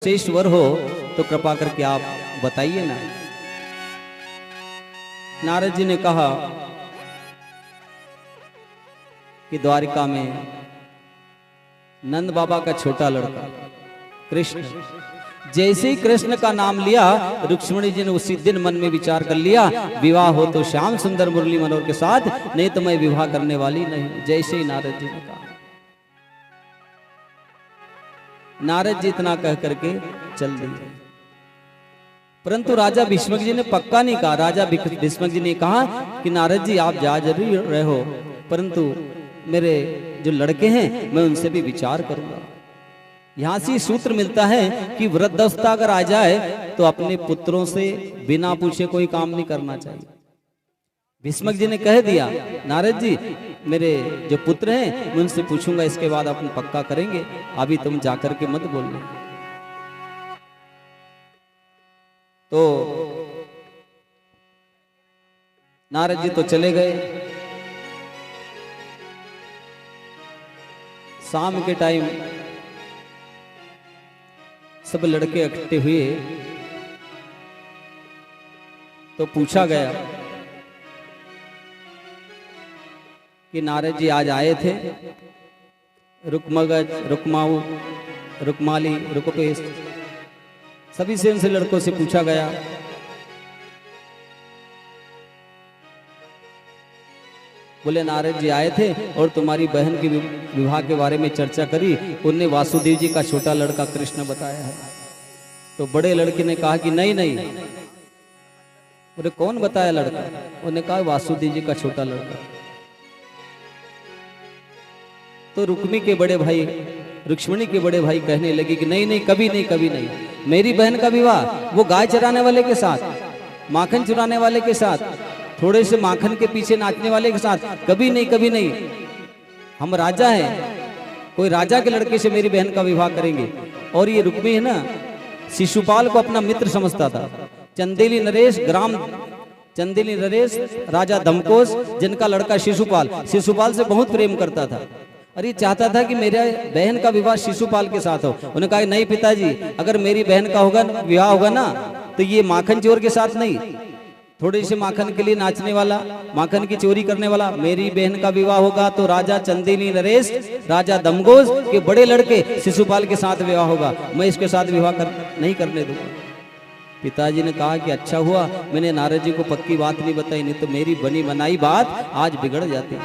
श्रेष्ठ वर हो तो कृपा करके आप बताइए ना। नारद जी ने कहा कि द्वारिका में नंद बाबा का छोटा लड़का कृष्ण, जैसे ही कृष्ण का नाम लिया रुक्मिणी जी ने उसी दिन मन में विचार कर लिया, विवाह हो तो श्याम सुंदर मुरली मनोहर के साथ, नहीं तो मैं विवाह करने वाली नहीं। जैसे ही नारद जी ने कहा, नारद जी इतना कह करके चल दिए। परंतु राजा भीष्मक जी ने पक्का नहीं कहा। राजा भीष्मक जी ने कहा कि नारद जी आप जा जरूर रहे हो, परंतु मेरे जो लड़के हैं मैं उनसे भी विचार करूंगा। यहां से सूत्र मिलता है कि वृद्धावस्था अगर आ जाए तो अपने पुत्रों से बिना पूछे कोई काम नहीं करना चाहिए। भीष्मक जी ने कह दिया, नारद जी मेरे जो पुत्र हैं मैं उनसे पूछूंगा, इसके बाद अपन पक्का करेंगे, अभी तुम जाकर के मत बोलना। तो नारद जी तो चले गए। शाम के टाइम सब लड़के इकट्ठे हुए तो पूछा गया कि नारद जी आज आए थे। रुकमगज, रुकमाऊ, रुकमाली, रुकपेश, सभी से उनसे लड़कों से पूछा गया। बोले नारद जी आए थे और तुम्हारी बहन के विवाह के बारे में चर्चा करी, उनने वासुदेव जी का छोटा लड़का कृष्ण बताया है। तो बड़े लड़के ने कहा कि नहीं नहीं। बोले कौन बताया लड़का? उन्होंने कहा वासुदेव जी का छोटा लड़का। तो रुक्मी के बड़े भाई, रुक्मिणी के बड़े भाई कहने लगे कि नहीं नहीं, कभी नहीं, कभी नहीं। मेरी बहन का विवाह वो गाय चराने वाले के साथ, माखन चुराने वाले के साथ, थोड़े से माखन के पीछे नाचने वाले के साथ, कभी नहीं, कभी नहीं। हम राजा हैं, कोई राजा के लड़के से मेरी बहन का विवाह करेंगे। और ये रुक्मी है ना, शिशुपाल को अपना मित्र समझता था। चंदेली नरेश, ग्राम चंदेली नरेश, राजा धमकोस, जिनका लड़का शिशुपाल, शिशुपाल से बहुत प्रेम करता था। और ये चाहता था कि मेरे बहन का विवाह शिशुपाल के साथ हो। उन्होंने कहा नहीं पिताजी, अगर मेरी बहन का होगा विवाह होगा ना तो ये माखन चोर के साथ नहीं, थोड़े से माखन के लिए नाचने वाला, माखन की चोरी करने वाला, मेरी बहन का विवाह होगा तो राजा चंदेली नरेश, राजा दमगोज के बड़े लड़के शिशुपाल के साथ विवाह होगा, मैं इसके साथ विवाह नहीं करने दूंगा। पिताजी ने कहा कि अच्छा हुआ मैंने नारद जी को पक्की बात नहीं बताई, नहीं तो मेरी बनी बनाई बात आज बिगड़ जाती।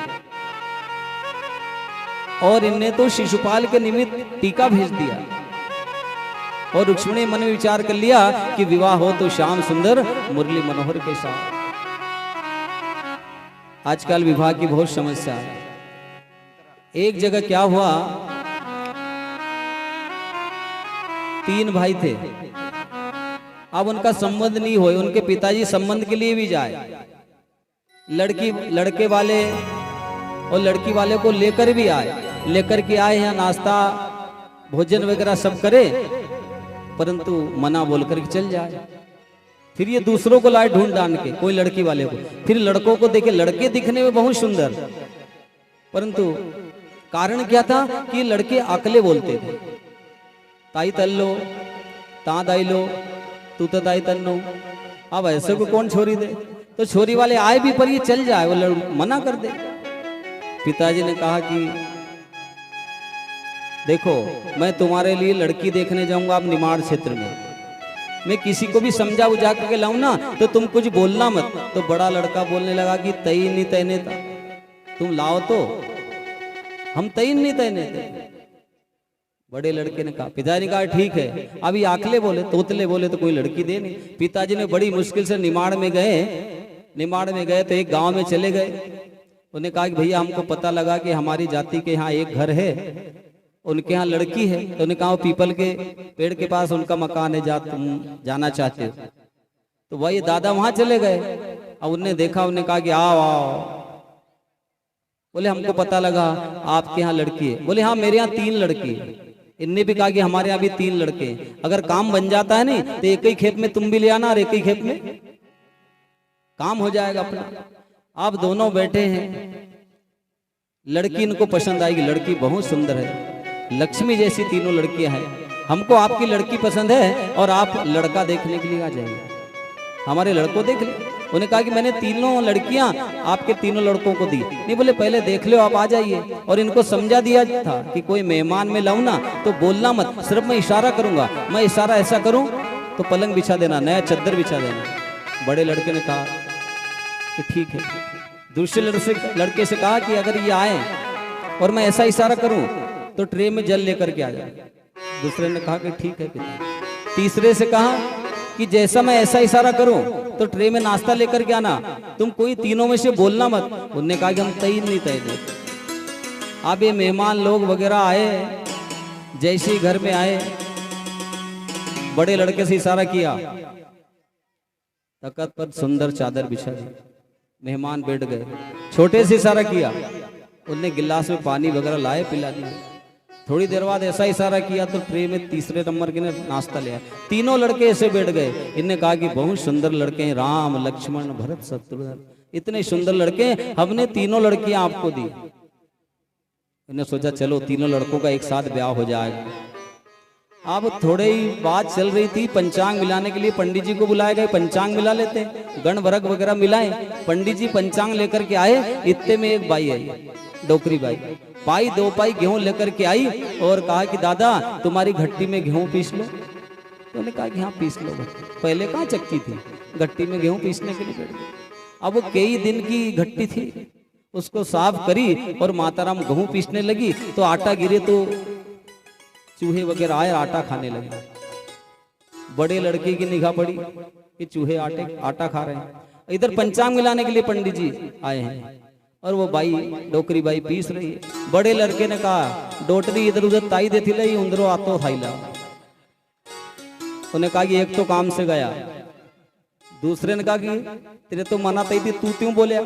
और इनने तो शिशुपाल के निमित्त टीका भेज दिया। और रुक्मिणी मन में विचार कर लिया कि विवाह हो तो श्याम सुंदर मुरली मनोहर के साथ। आजकल विवाह की बहुत समस्या है। एक जगह क्या हुआ, 3 भाई थे, अब उनका संबंध नहीं हुए। उनके पिताजी संबंध के लिए भी जाए, लड़के वाले और लड़की वाले को लेकर भी आए, लेकर के आए यहाँ नाश्ता भोजन वगैरह सब करे, परंतु मना बोलकर के चल जाए। फिर ये दूसरों को लाए ढूंढ डांड के, कोई लड़की वाले को, फिर लड़कों को देखे, लड़के दिखने में बहुत सुंदर, परंतु कारण क्या था कि लड़के अकले बोलते थे। ताई तल्लो, ता दाई लो, तू तो दाई तन्नो। अब ऐसे को कौन छोरी दे? तो छोरी वाले आए भी पर ये चल जाए, वो मना कर दे। पिताजी ने कहा कि देखो मैं तुम्हारे लिए लड़की देखने जाऊंगा अब निमाड़ क्षेत्र में, मैं किसी को भी समझा बुझा करके लाऊं ना तो तुम कुछ बोलना मत। तो बड़ा लड़का बोलने लगा कि तई नहीं तैने था, तुम लाओ तो हम तई नहीं तैने थे। बड़े लड़के ने कहा, पिताजी ने कहा ठीक है। अभी आकले बोले, तोतले बोले तो कोई लड़की दे नहीं। पिताजी ने बड़ी मुश्किल से निमाड़ में गए तो एक गांव में चले गए। उन्होंने कहा कि भैया हमको पता लगा कि हमारी जाति के यहाँ एक घर है, उनके यहाँ लड़की है। तो उन्होंने कहा पीपल के पेड़ के पास उनका मकान है, तुम जाना चाहते हो? तो वही दादा वहां चले गए। अब उनने देखा, उन्होंने कहा कि आओ आओ। बोले हमको पता लगा आपके यहाँ लड़की है। बोले हाँ मेरे यहाँ 3 लड़की है। इनने भी कहा कि हमारे यहाँ भी 3 लड़के हैं, अगर काम बन जाता है नहीं तो एक ही खेप में तुम भी ले आना और एक ही खेप में काम हो जाएगा अपना। आप दोनों बैठे हैं, लड़की इनको पसंद आएगी, लड़की बहुत सुंदर है, लक्ष्मी जैसी तीनों लड़कियां हैं। हमको आपकी लड़की पसंद है और आप लड़का देखने के लिए आ जाइए, हमारे लड़कों देख ले। उन्होंने कहा कि मैंने तीनों लड़कियां आपके तीनों लड़कों को दी। नहीं, बोले पहले देख लो, आप आ जाइए। और इनको समझा दिया था कि कोई मेहमान में लाऊं ना तो बोलना मत, सिर्फ मैं इशारा करूंगा, मैं इशारा ऐसा करूं तो पलंग बिछा देना, नया चद्दर बिछा देना। बड़े लड़के ने कहा कि ठीक है। दूसरे लड़के से कहा कि अगर ये आए और मैं ऐसा इशारा करूं तो ट्रे में जल लेकर के आ जाए। दूसरे ने कहा कि ठीक है पिता। तीसरे से कहा कि जैसा मैं ऐसा इशारा करूं तो ट्रे में नाश्ता लेकर के आना, तुम कोई तीनों में से बोलना मत। उन्होंने कहा कि हम तय नहीं तय दे। अब ये मेहमान लोग वगैरह आए, जैसे ही घर में आए बड़े लड़के से इशारा किया, तख्त पर सुंदर चादर बिछा दी, मेहमान बैठ गए। छोटे से इशारा किया, उनने गिलास में पानी वगैरह लाए, पिला दिया। थोड़ी देर बाद ऐसा इशारा किया तो ट्रे में तीसरे नंबर के ने नाश्ता लिया। तीनों लड़के ऐसे बैठ गए। इनने कहा कि बहुत सुंदर लड़के हैं, राम लक्ष्मण भरत शत्रुघ्न, इतने सुंदर लड़के, हमने तीनों लड़कियां आपको दी। इन्हें सोचा चलो तीनों लड़कों का एक साथ ब्याह हो जाएगा। अब थोड़े ही बात चल रही थी, पंचांग मिलाने के लिए पंडित जी को बुलाए गए। पंचांग मिला लेते हैं, गण वर्ग वगैरह मिलाए। पंडित जी पंचांग लेकर के आए। इतने में एक बाई आई, डोकरी बाई, पाई 2 पाई गेहूं लेकर के आई और कहा कि दादा तुम्हारी घट्टी में गेहूं पीस लो। तो उन्होंने कहा कि हाँ पीस लो। पहले कहाँ चक्की थी, घट्टी में गेहूं पीसने के लिए बैठ गए। अब वो कई दिन की घट्टी थी, उसको साफ करी और माताराम गेहूं पीसने लगी तो आटा गिरे तो चूहे वगैरह आए, आटा खाने लगे। बड़े लड़के की निगाह पड़ी कि चूहे आटा खा रहे हैं। इधर पंचांग मिलाने के लिए पंडित जी आए हैं और वो बाई डोकरी बाई पीस रही है। बड़े लड़के ने कहा डोटरी इधर उधर ताई देती लाई, उंदरो आतो थाईला। उन्हें कहा कि एक तो काम से गया। दूसरे ने कहा कि तेरे तो मना तई थी, तू क्यों बोलिया।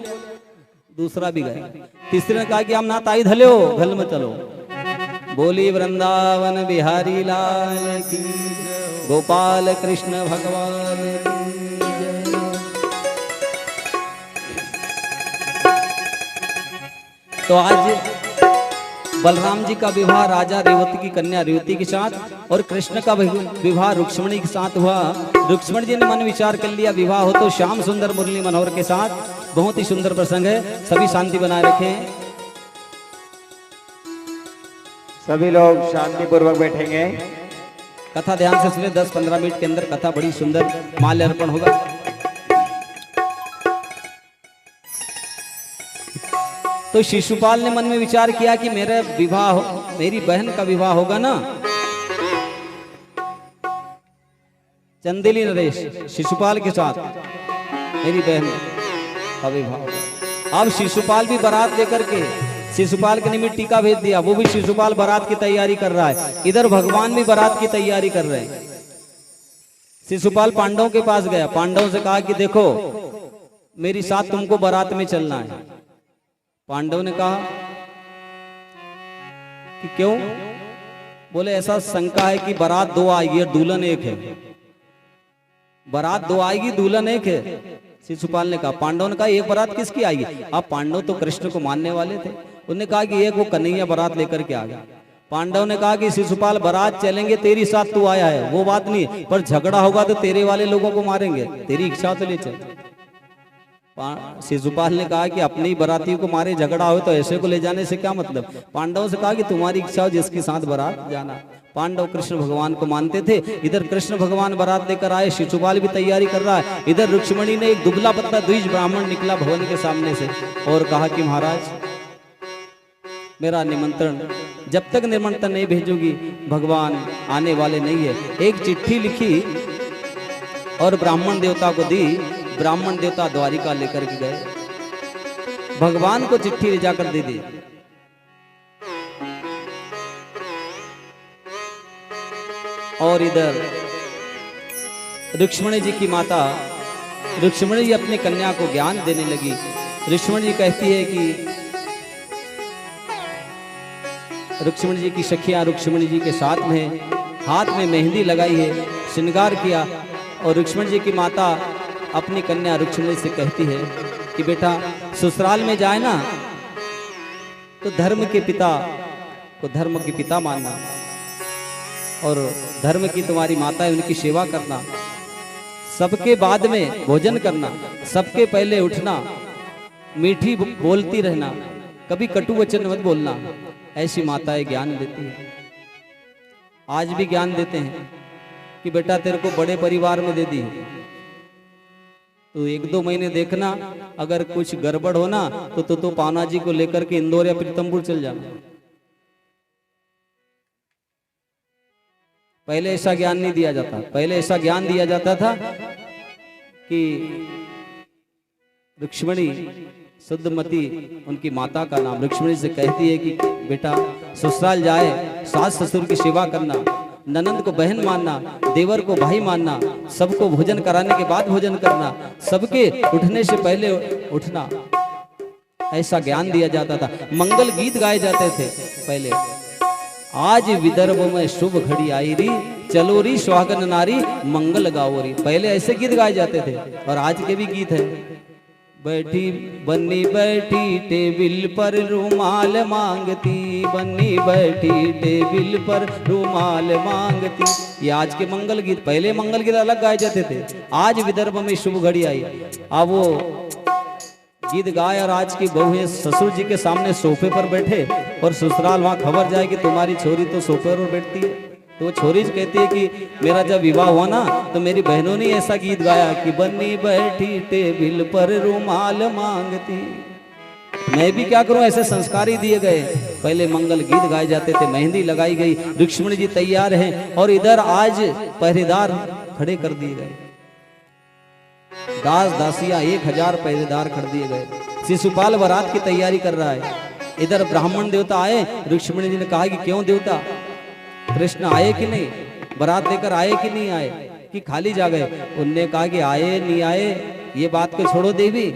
दूसरा भी गया। तीसरे ने कहा कि हम ना ताई धले हो, घल में चलो। बोली वृंदावन बिहारी लाल की, गोपाल कृष्ण भगवान की जय। तो आज बलराम जी का विवाह राजा रेवती की कन्या रेवती के साथ और कृष्ण का विवाह रुक्मिणी के साथ हुआ। रुक्मिणी जी ने मन विचार कर लिया विवाह हो तो श्याम सुंदर मुरली मनोहर के साथ। बहुत ही सुंदर प्रसंग है, सभी शांति बनाए रखें। सभी लोग शांति पूर्वक बैठेंगे। कथा ध्यान से सुने, 10-15 मिनट के अंदर कथा बड़ी सुंदर माल्य अर्पण होगा। तो शिशुपाल ने मन में विचार किया कि मेरा विवाह हो, मेरी बहन का विवाह होगा ना, चंदेली नरेश शिशुपाल के साथ मेरी बहन का विवाह। अब शिशुपाल भी बारात लेकर के, शिशुपाल के निमित्त टीका भेज दिया। वो भी शिशुपाल बारात की तैयारी कर रहा है, इधर भगवान भी बारात की तैयारी कर रहे हैं। शिशुपाल पांडवों के पास गया, पांडवों से कहा कि देखो मेरी साथ तुमको बारात में चलना है। पांडव ने कहा कि क्यों। बोले ऐसा शंका है कि बारात 2 आएगी और दुल्हन एक है। बारात 2 आएगी, दुल्हन एक है। शिशुपाल ने कहा, पांडव ने कहा एक बारात किसकी आएगी। अब पांडव तो कृष्ण को मानने वाले थे, उन्होंने कहा कि एक वो कन्हैया बारात लेकर के आ गया। पांडव ने कहा कि शिशुपाल बारात चलेंगे, तेरी साथ तू आया है वो बात नहीं, पर झगड़ा होगा तो तेरे वाले लोगों को मारेंगे, तेरी इच्छा तो ले चल। शिशुपाल ने कहा कि अपने ही बारातियों को मारे, झगड़ा हो तो ऐसे को ले जाने से क्या मतलब। पांडव से कहा कि तुम्हारी इच्छा हो जिसके साथ बारात जाना। पांडव कृष्ण भगवान को मानते थे। इधर कृष्ण भगवान बारात लेकर आए, शिशुपाल भी तैयारी कर रहा है। इधर रुक्मिणी ने एक दुबला पतला द्विज ब्राह्मण निकला भवन के सामने से और कहा कि महाराज मेरा निमंत्रण, जब तक निमंत्रण नहीं भेजोगी भगवान आने वाले नहीं है। एक चिट्ठी लिखी और ब्राह्मण देवता को दी। ब्राह्मण देवता द्वारिका लेकर के गए, भगवान को चिट्ठी ले जाकर दे दी। और इधर रुक्मिणी जी की माता रुक्मिणी जी अपनी कन्या को ज्ञान देने लगी। रुक्मिणी जी कहती है कि रुक्मिणी जी की सखियां रुक्मिणी जी के साथ में हाथ में मेहंदी लगाई है, श्रृंगार किया। और रुक्मिणी जी की माता अपनी कन्या रुक्मिणी से कहती है कि बेटा ससुराल में जाए ना तो धर्म के पिता को धर्म के पिता मानना, और धर्म की तुम्हारी माता है, उनकी सेवा करना, सबके बाद में भोजन करना, सबके पहले उठना, मीठी बोलती रहना, कभी कटु वचन मत बोलना, ऐसी माताएं ज्ञान देती है। आज भी ज्ञान देते हैं कि बेटा तेरे को बड़े परिवार में दे दी, तो 1-2 महीने देखना, अगर कुछ गड़बड़ होना तो पावना जी को लेकर के इंदौर या प्रीतमपुर चल जाना। पहले ऐसा ज्ञान नहीं दिया जाता। पहले ऐसा ज्ञान दिया जाता था कि रुक्मिणी शुद्धमती उनकी माता का नाम, रुक्मिणी से कहती है कि बेटा ससुराल जाए, सास ससुर की सेवा करना, ननंद को बहन मानना, देवर को भाई मानना, सबको भोजन कराने के बाद भोजन करना, सबके उठने से पहले उठना, ऐसा ज्ञान दिया जाता था। मंगल गीत गाए जाते थे पहले। आज विदर्भ में शुभ घड़ी आई री, चलो री सुहागन नारी मंगल गाओ री, पहले ऐसे गीत गाए जाते थे। और आज के भी गीत है, बैठी बन्नी बैठी टेबिल पर रुमाल मांगती, बन्नी बैठी टेबिल पर रुमाल मांगती, ये आज के मंगल गीत। पहले मंगल गीत अलग गाए जाते थे। आज विदर्भ में शुभ घड़ी आई, अब वो गीत गाए और आज की बहुएं ससुर जी के सामने सोफे पर बैठे और ससुराल वहां खबर जाए कि तुम्हारी छोरी तो सोफे पर बैठती है, तो वो छोरी कहती है कि मेरा जब विवाह हुआ ना तो मेरी बहनों ने ऐसा गीत गाया कि बन्नी बैठी टेबिल पर रुमाल मांगती। मैं भी क्या करूं, ऐसे संस्कार ही दिए गए। पहले मंगल गीत गाए जाते थे, मेहंदी लगाई गई, रुक्मिणी जी तैयार हैं और इधर आज पहरेदार खड़े कर दिए गए, दास दासियां 1000 पहरेदार कर दिए गए। शिशुपाल बारात की तैयारी कर रहा है, इधर ब्राह्मण देवता आए। रुक्मिणी जी ने कहा कि क्यों देवता, कृष्ण आए कि नहीं, बारात लेकर आए कि नहीं आए, कि खाली जा गए। उनने कहा कि आए नहीं आए ये बात को छोड़ो देवी,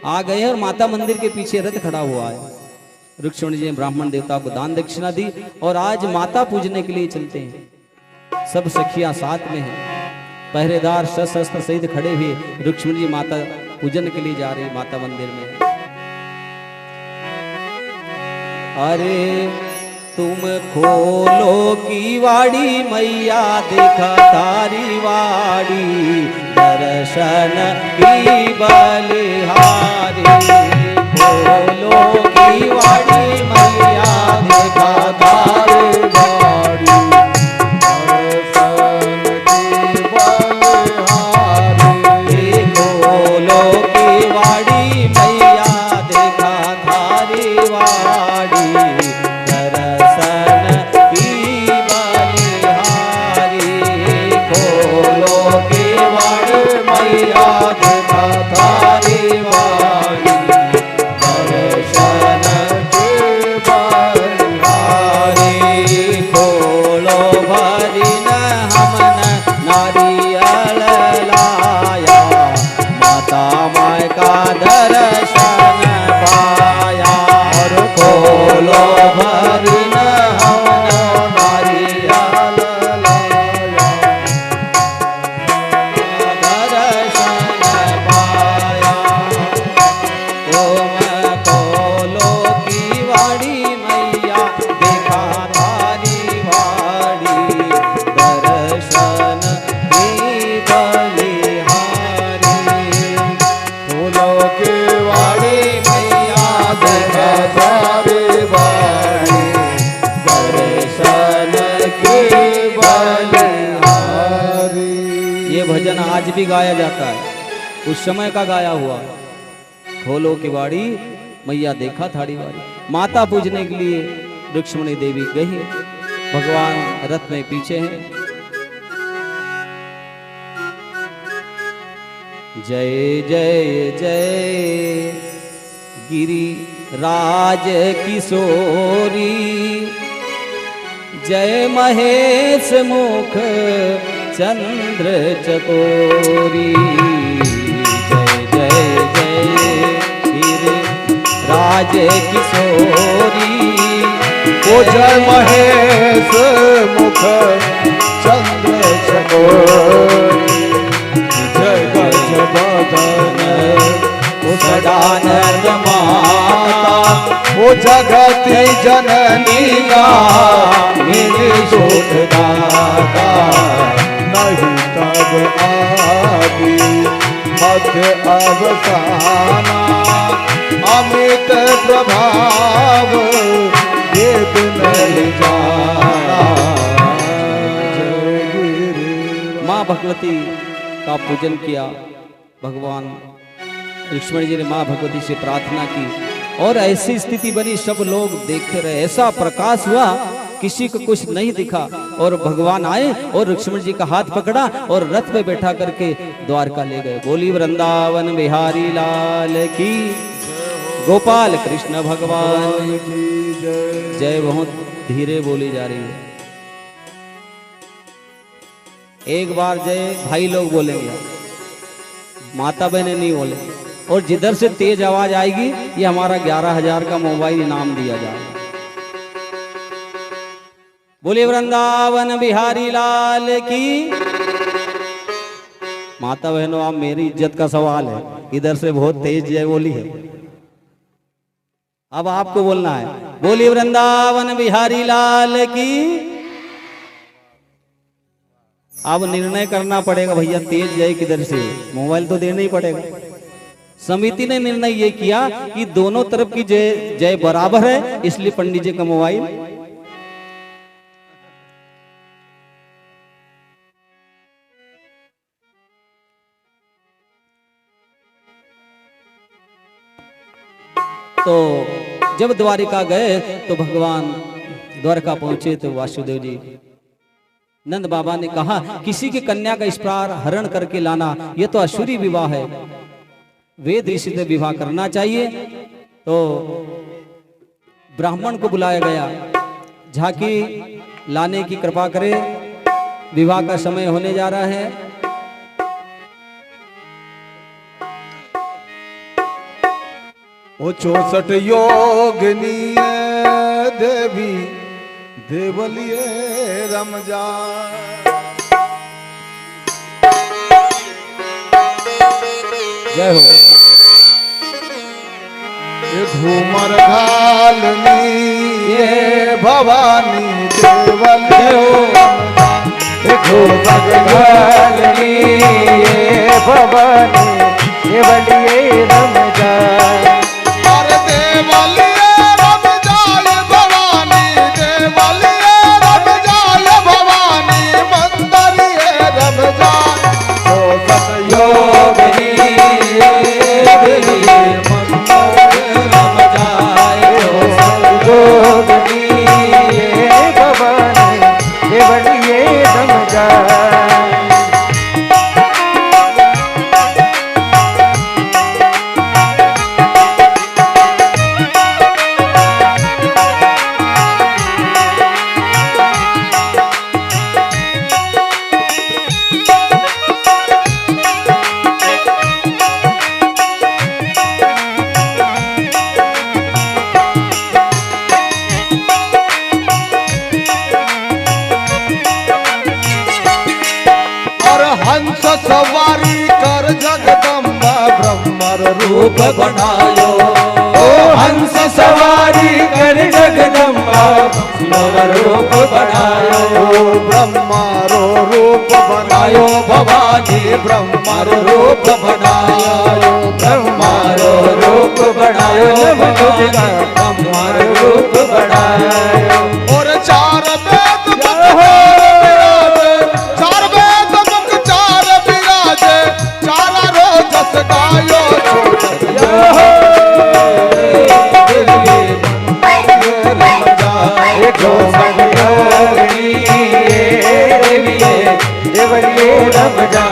आ गए और माता मंदिर के पीछे रथ खड़ा हुआ है। रुक्मिणी जी ने ब्राह्मण देवता को दान दक्षिणा दी और आज माता पूजने के लिए चलते हैं। सब सखियां साथ में हैं, पहरेदार शस्त्र सहित खड़े हुए, रुक्मिणी जी माता पूजन के लिए जा रही माता मंदिर में। अरे तुम खोलो की वाड़ी मैया देखा तारी वाड़ी, दर्शन की बलिहारी, खोलो की वाड़ी मैया देखा तारी वाड़ी, आज भी गाया जाता है, उस समय का गाया हुआ। खोलो की वाड़ी मैया देखा थाड़ी वाड़ी, माता पूजने के लिए रुक्मिणी देवी गई, भगवान रथ में पीछे हैं। जय जय जय गिरिराज किशोरी, जय महेश मुख चंद्र चकोरी, जय जय जय गिरिराज किशोरी, ओ जय महेश मुख चंद्र चकोरी, जय गज बदन सदानंद माता, ओ जगति जननी गा मेरे सुखदाता, तब आदि मध्य अवसाना अमित प्रभाव वेद नहीं जाना। जय गिरि। माँ भगवती का पूजन किया। भगवान लक्ष्मण जी ने माँ भगवती से प्रार्थना की और ऐसी स्थिति बनी, सब लोग देखते रहे। ऐसा प्रकाश हुआ, किसी को कुछ नहीं दिखा और भगवान आए और लक्ष्मण जी का हाथ पकड़ा और रथ पे बैठा करके द्वारका ले गए। बोली वृंदावन बिहारी लाल की, गोपाल कृष्ण भगवान की जय। बहुत धीरे बोली जा रही है, एक बार जय भाई लोग बोलेंगे, माता बहने नहीं बोले। और जिधर से तेज आवाज आएगी ये हमारा 11,000 का मोबाइल इनाम दिया जाएगा। बोले वृंदावन बिहारी लाल की। माता बहनों, आप मेरी इज्जत का सवाल है, इधर से बहुत तेज जय बोली है, अब आपको बोलना है। बोले वृंदावन बिहारी लाल की। अब निर्णय करना पड़ेगा भैया, तेज जय किधर से, मोबाइल तो देना ही पड़ेगा। समिति ने निर्णय ये किया कि दोनों तरफ की जय जय बराबर है, इसलिए पंडित जी का मोबाइल तो जब द्वारिका गए तो भगवान द्वारका पहुंचे तो वासुदेव जी नंद बाबा ने कहा, किसी की कन्या का इस प्रकार हरण करके लाना यह तो अशुरी विवाह है, वेद ऋषि से विवाह करना चाहिए। तो ब्राह्मण को बुलाया गया, झांकी लाने की कृपा करे, विवाह का समय होने जा रहा है। ओ 64 योगिनी देवी देवलिए रमजा। जय हो। ये धूमर घालनी ये भवानी देवलिए ये धूमर घालनी ये भवानी देवलिए रमजा। अरे देवलिए रमजा ये भवानी देवलिए रमजा ये भवानी मंदरिए रमजा। तो सतयोगिनी देवलिए भवानी देवलिए रमजा। हंस सवारी कर जगदम्बा ब्रह्मर रूप बनायो। ओ हंस सवारी कर जगदम्बा ब्रह्मर रूप बनायो। ब्रह्मारो रूप बनायो भवानी ब्रह्मर रूप बनायो। ब्रह्मारो रूप बनायो ब्रह्मर रूप बनायो। और चार वेद चार वेद मुख चार विराजे चारा रोजस गायो। देवलिए रमजा।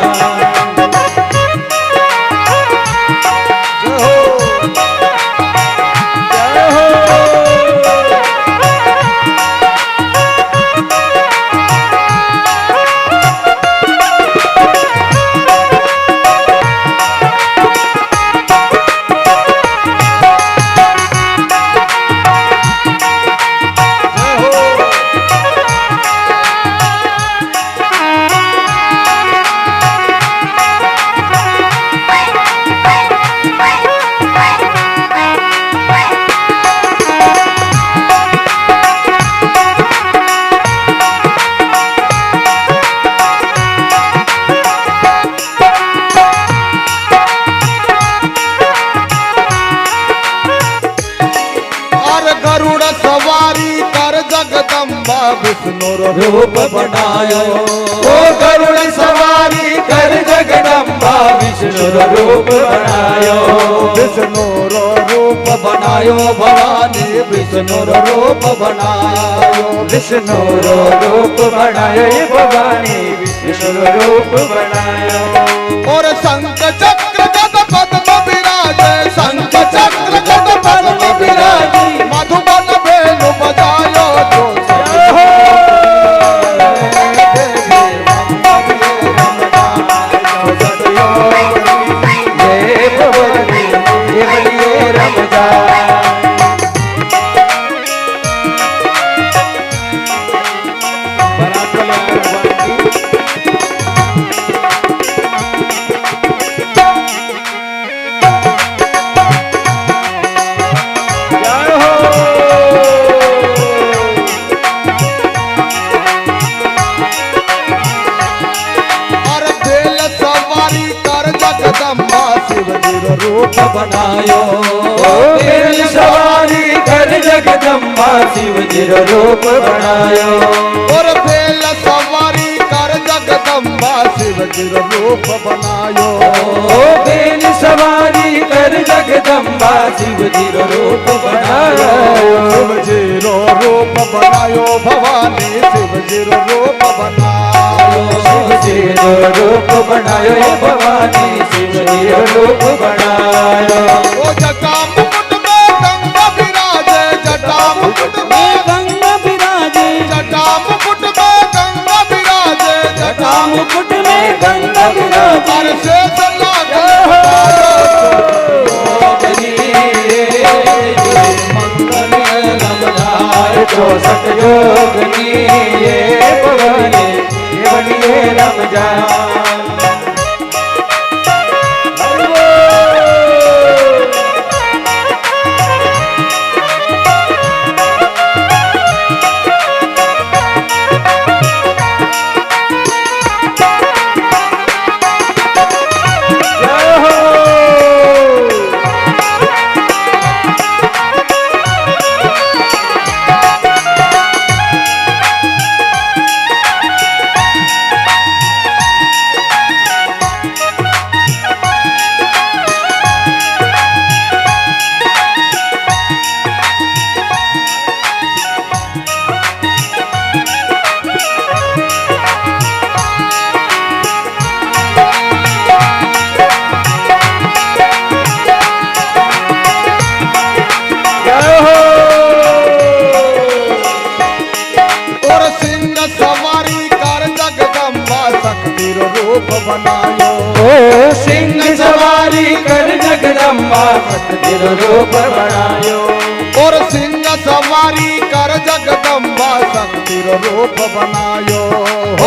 विष्णु रूप बनायो ओ गरुड़ सवारी कर जगदम्बा विष्णु रूप बनायो विष्णु रूप बनायो भवानी विष्णु रूप बनायो विष्णु रूप बनायो भवानी विष्णु रूप बनायो और शंख चक्र गद पद्म विराजे शंख चक्र गद पद्म विराजे मधुबन वेणु बजायो रूप बनायो बेल सवारी कर जगदम्बा शिव जी रूप बनायो और बेल सवारी कर जगदम्बा शिव जी रूप बनायो बेल सवारी कर जगदम्बा शिव जी रूप बनायो शिव जी रूप बनायो भवानी शिव जी रूप बनायो शिव जी रूप बनायो भवानी शिव जी रूप बनायो ओ जटा मुकुट में गंगा विराजे जटा मुकुट में गंगा विराजे जटा मुकुट में गंगा विराजे जटा मुकुट में गंगा विराजे हर से सल्ला चौसठ योगनी ये भवानी ये बनिए रमजान रूप बनायो ओ सिंह सवारी कर जगदम्बा शक्ति रूप बनायो और सिंह सवारी कर जगदम्बा शक्ति रूप बनायो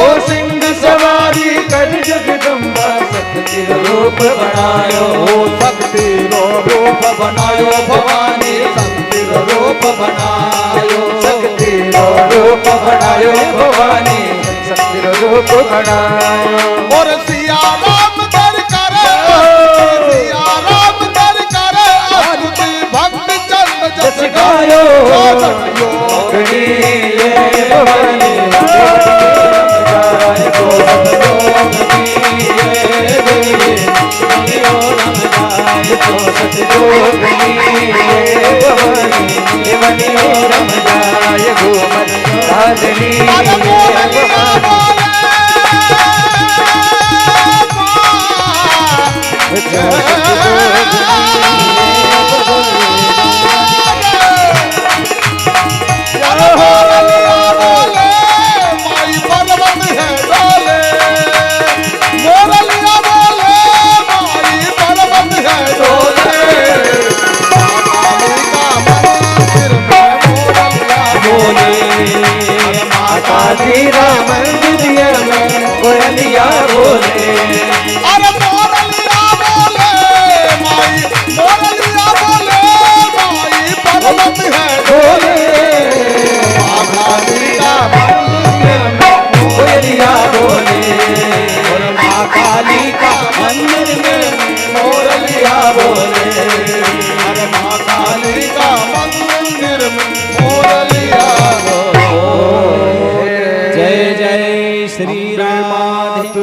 ओ सिंह सवारी कर जगदम्बा शक्ति रूप बनायो ओ शक्ति रूप बनायो भवानी शक्ति रूप बनायो शक्ति रूप बनायो भवानी शक्ति रूप बनायो और सिया राम दर करे सिया राम दर करे अस्तुति भक्त चंद जस गायो योगिनी ये भवानी गाय को योगिनी ये देवी गाय को सतयोगिनी ये भवानी ये बनी रम गाय घूमर साधनी ये भवानी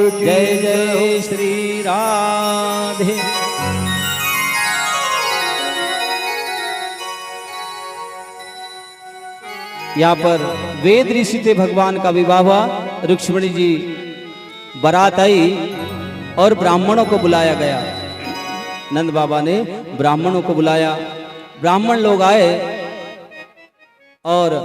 की जय जय श्री राधे। यहाँ पर वेद ऋषि थे, भगवान का विवाह हुआ, रुक्मिणी जी बारात आई और ब्राह्मणों को बुलाया गया। नंद बाबा ने ब्राह्मणों को बुलाया, ब्राह्मण लोग आए और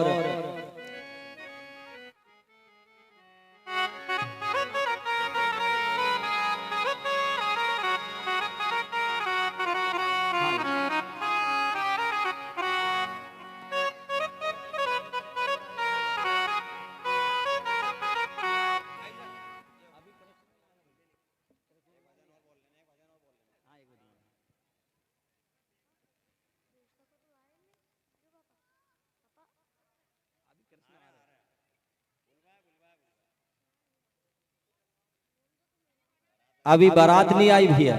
अभी बारात नहीं आई भैया,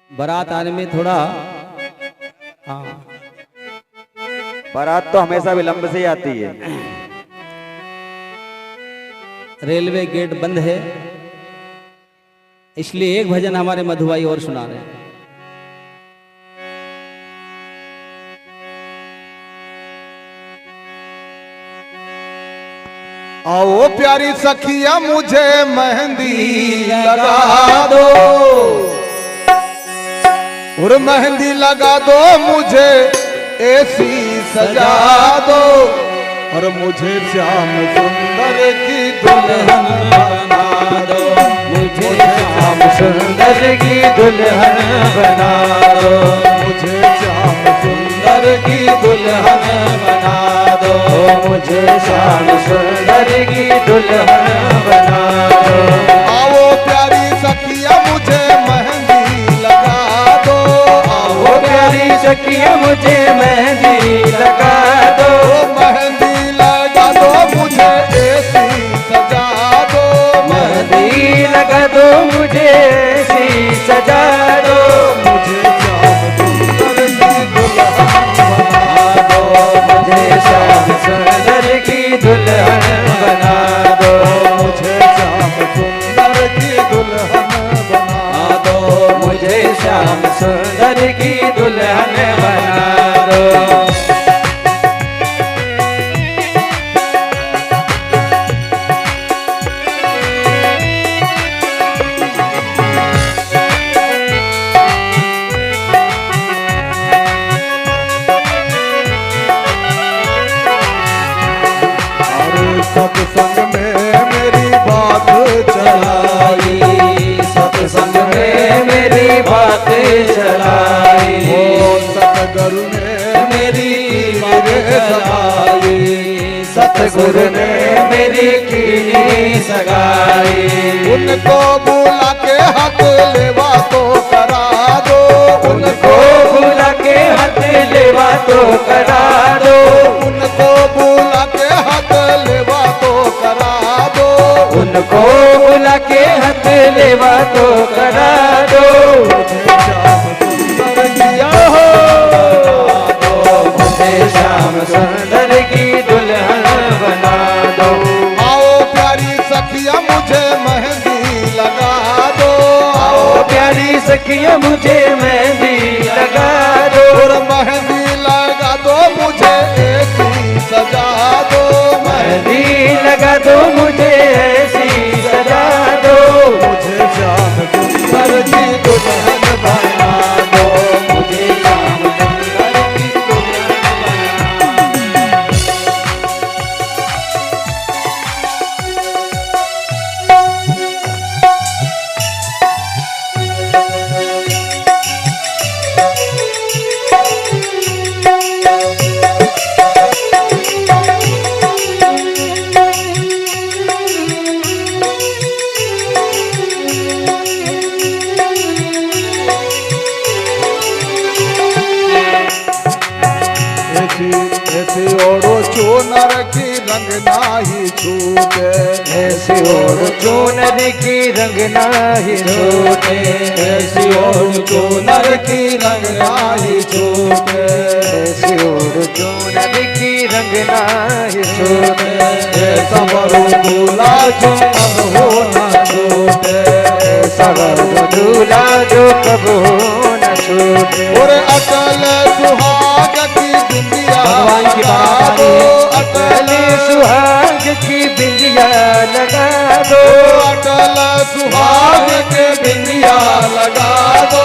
बारात आने में थोड़ा हाँ बारात तो हमेशा विलंब से ही आती है। रेलवे गेट बंद है, इसलिए एक भजन हमारे मधुबाई और सुना रहे हैं। आओ प्यारी सखिया मुझे मेहंदी लगा दो, और मेहंदी लगा दो मुझे ऐसी सजा दो, और मुझे श्याम सुंदर की दुल्हन बना दो, मुझे श्याम सुंदर की दुल्हन बना दो, मुझे श्याम सुंदर की दुल्हन बना दो, मुझे श्याम सुंदर की दुल्हन बना दो। आओ प्यारी सखिया मुझे मेहंदी लगा दो, आओ प्यारी सखिया मुझे मेहंदी लगा दो, मेहंदी लगा दो मुझे ऐसी सजा दो, मेहंदी लगा दो मुझे ऐसी सजा दो, मुझे श्याम सुंदर की दुल्हन बना दो, मुझे श्याम सुंदर की दुल्हन बना दो, मुझे श्याम सुंदर की दुल्हन बना दो, मुझे श्याम सुंदर की दुल्हन बना दो। सत्संग में मेरी बात चलाई, सत्संग में मेरी बात चलाई, ओ सतगुरु ने मेरी सगाई, सतगुरु ने मेरी की सगाई, उनको बुला के हाथ लेवा तो करा दो, उनको बुला के हाथ लेवा तो करा दो, उनको बुला के हाथ लेवा तो करा दो, उनको बुला के हाथ लेवा तो करा दो, मुझे श्याम सुंदर की दुल्हन बना दो, मुझे श्याम सुंदर की दुल्हन बना दो। आओ प्यारी सखिया मुझे मेहंदी लगा दो, आओ प्यारी सखिया मुझे मेहंदी लगा दो, और मेहंदी लगा दो मुझे ऐसी सजा दो, मेहंदी लगा दो मुझे ऐसी सजा दो, मुझे श्याम सुंदर की दुल्हन बना दो, मुझे श्याम सुंदर की दुल्हन बना दो। छूटे ऐसी ओढ़ चूनर की रंग नाही छूटे, ऐसी ओढ़ चूनर की रंग नाही छूटे ऐसी ओढ़ चूनर की रंग नाही छूटे, ऐसा वरु दूल्हा जो कब हो न छूटे ऐसा वरु दूल्हा जो कब हो न छूटे। और अटल सुहाग की बिंदिया भगवान की लगा बात आ दो, रही अटल अली सुहाग की बिंदिया लगा दो, अटल सुहाग के बिंदिया लगा दो,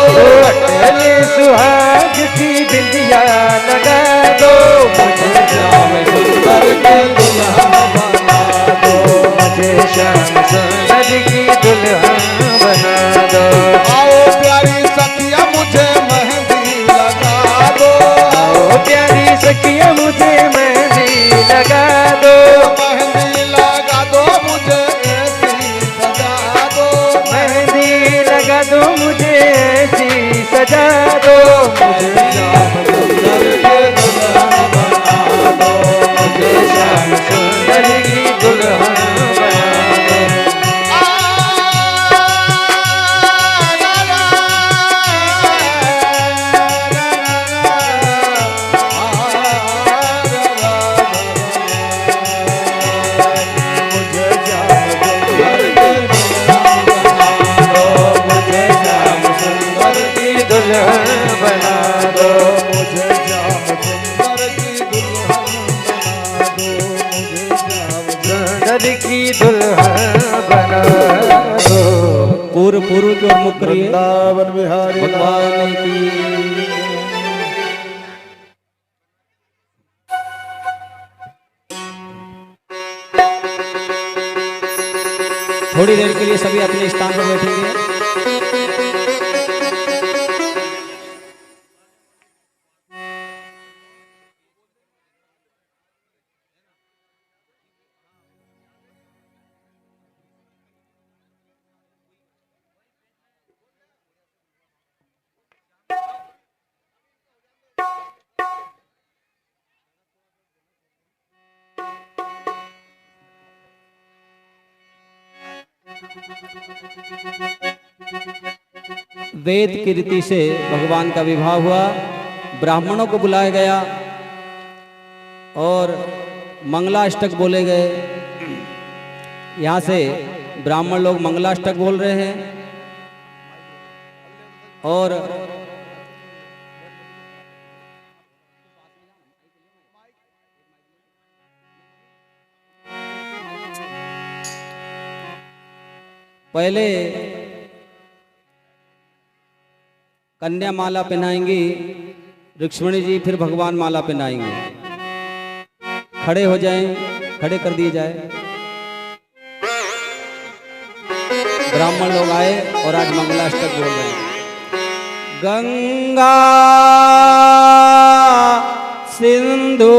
अली सुहाग की बिंदिया लगा दो, मुझे श्याम सुंदर के दुल्हन बना दो, मुझे श्याम सुंदर की दुल्हन बना दो। आओ प्यारी सखिया मुझे मेहंदी लगा दो, आओ प्यारी सखिया मुझे मेहंदी लगा दो, मेहंदी लगा दो मुझे ऐसी सजा दो, मेहंदी लगा दो मुझे ऐसी सजा दो, मुझे श्याम सुंदर के दुल्हन बना दो, मुझे श्याम सुंदर की दुल्हन बना दो। दुल्हन बना दो, मुझे श्याम सुंदर की दुल्हन बना दो, मुझे श्याम सुंदर की दुल्हन बना दो। पूर्व पूर्व की ओर मुख करिए। वृंदावन बिहारी भगवान की थोड़ी देर के लिए सभी अपने स्थान पर बैठेंगे। वेद की रीति से भगवान का विवाह हुआ, ब्राह्मणों को बुलाया गया और मंगलाष्टक बोले गए। यहाँ से ब्राह्मण लोग मंगलाष्टक बोल रहे हैं और पहले कन्या माला पहनाएंगी रुक्मिणी जी, फिर भगवान माला पहनाएंगे। खड़े हो जाएं, खड़े कर दिए जाए। ब्राह्मण लोग आए और आज मंगलाष्टक बोल रहे हैं। गंगा सिंधु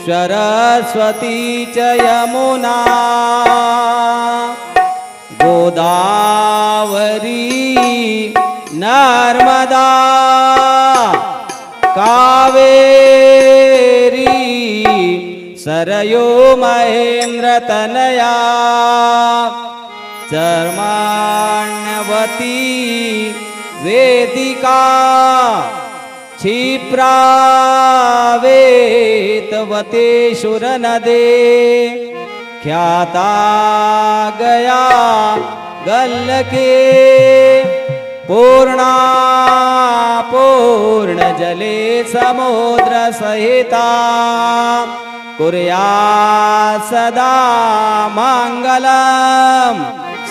सरस्वती च यमुना गोदावरी नर्मदा कावेरी सरयो महेंद्र तनया चर्माण्यवती वेदिका क्षिप्रा वेतवतेषुर नदे ख्याता गया गल के पूर्णा पूर्ण जले समुद्र सहिता कुर्या सदा मंगलम।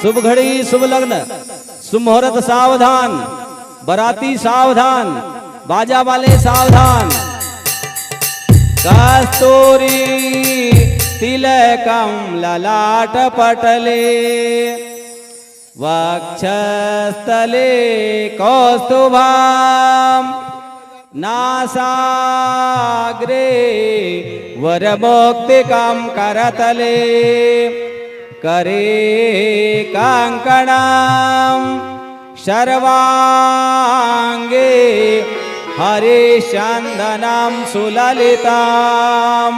शुभ घड़ी शुभ लग्न शुभ मुहूर्त सावधान, बराती सावधान, बाजा वाले सावधान। कस्तूरी तिलकम ललाट पटले वक्षस्थले कौस्तुभम नासाग्रे वरमुक्तिकं करतले करे कंकणं सर्वांगे हरिचन्दनं सुललितां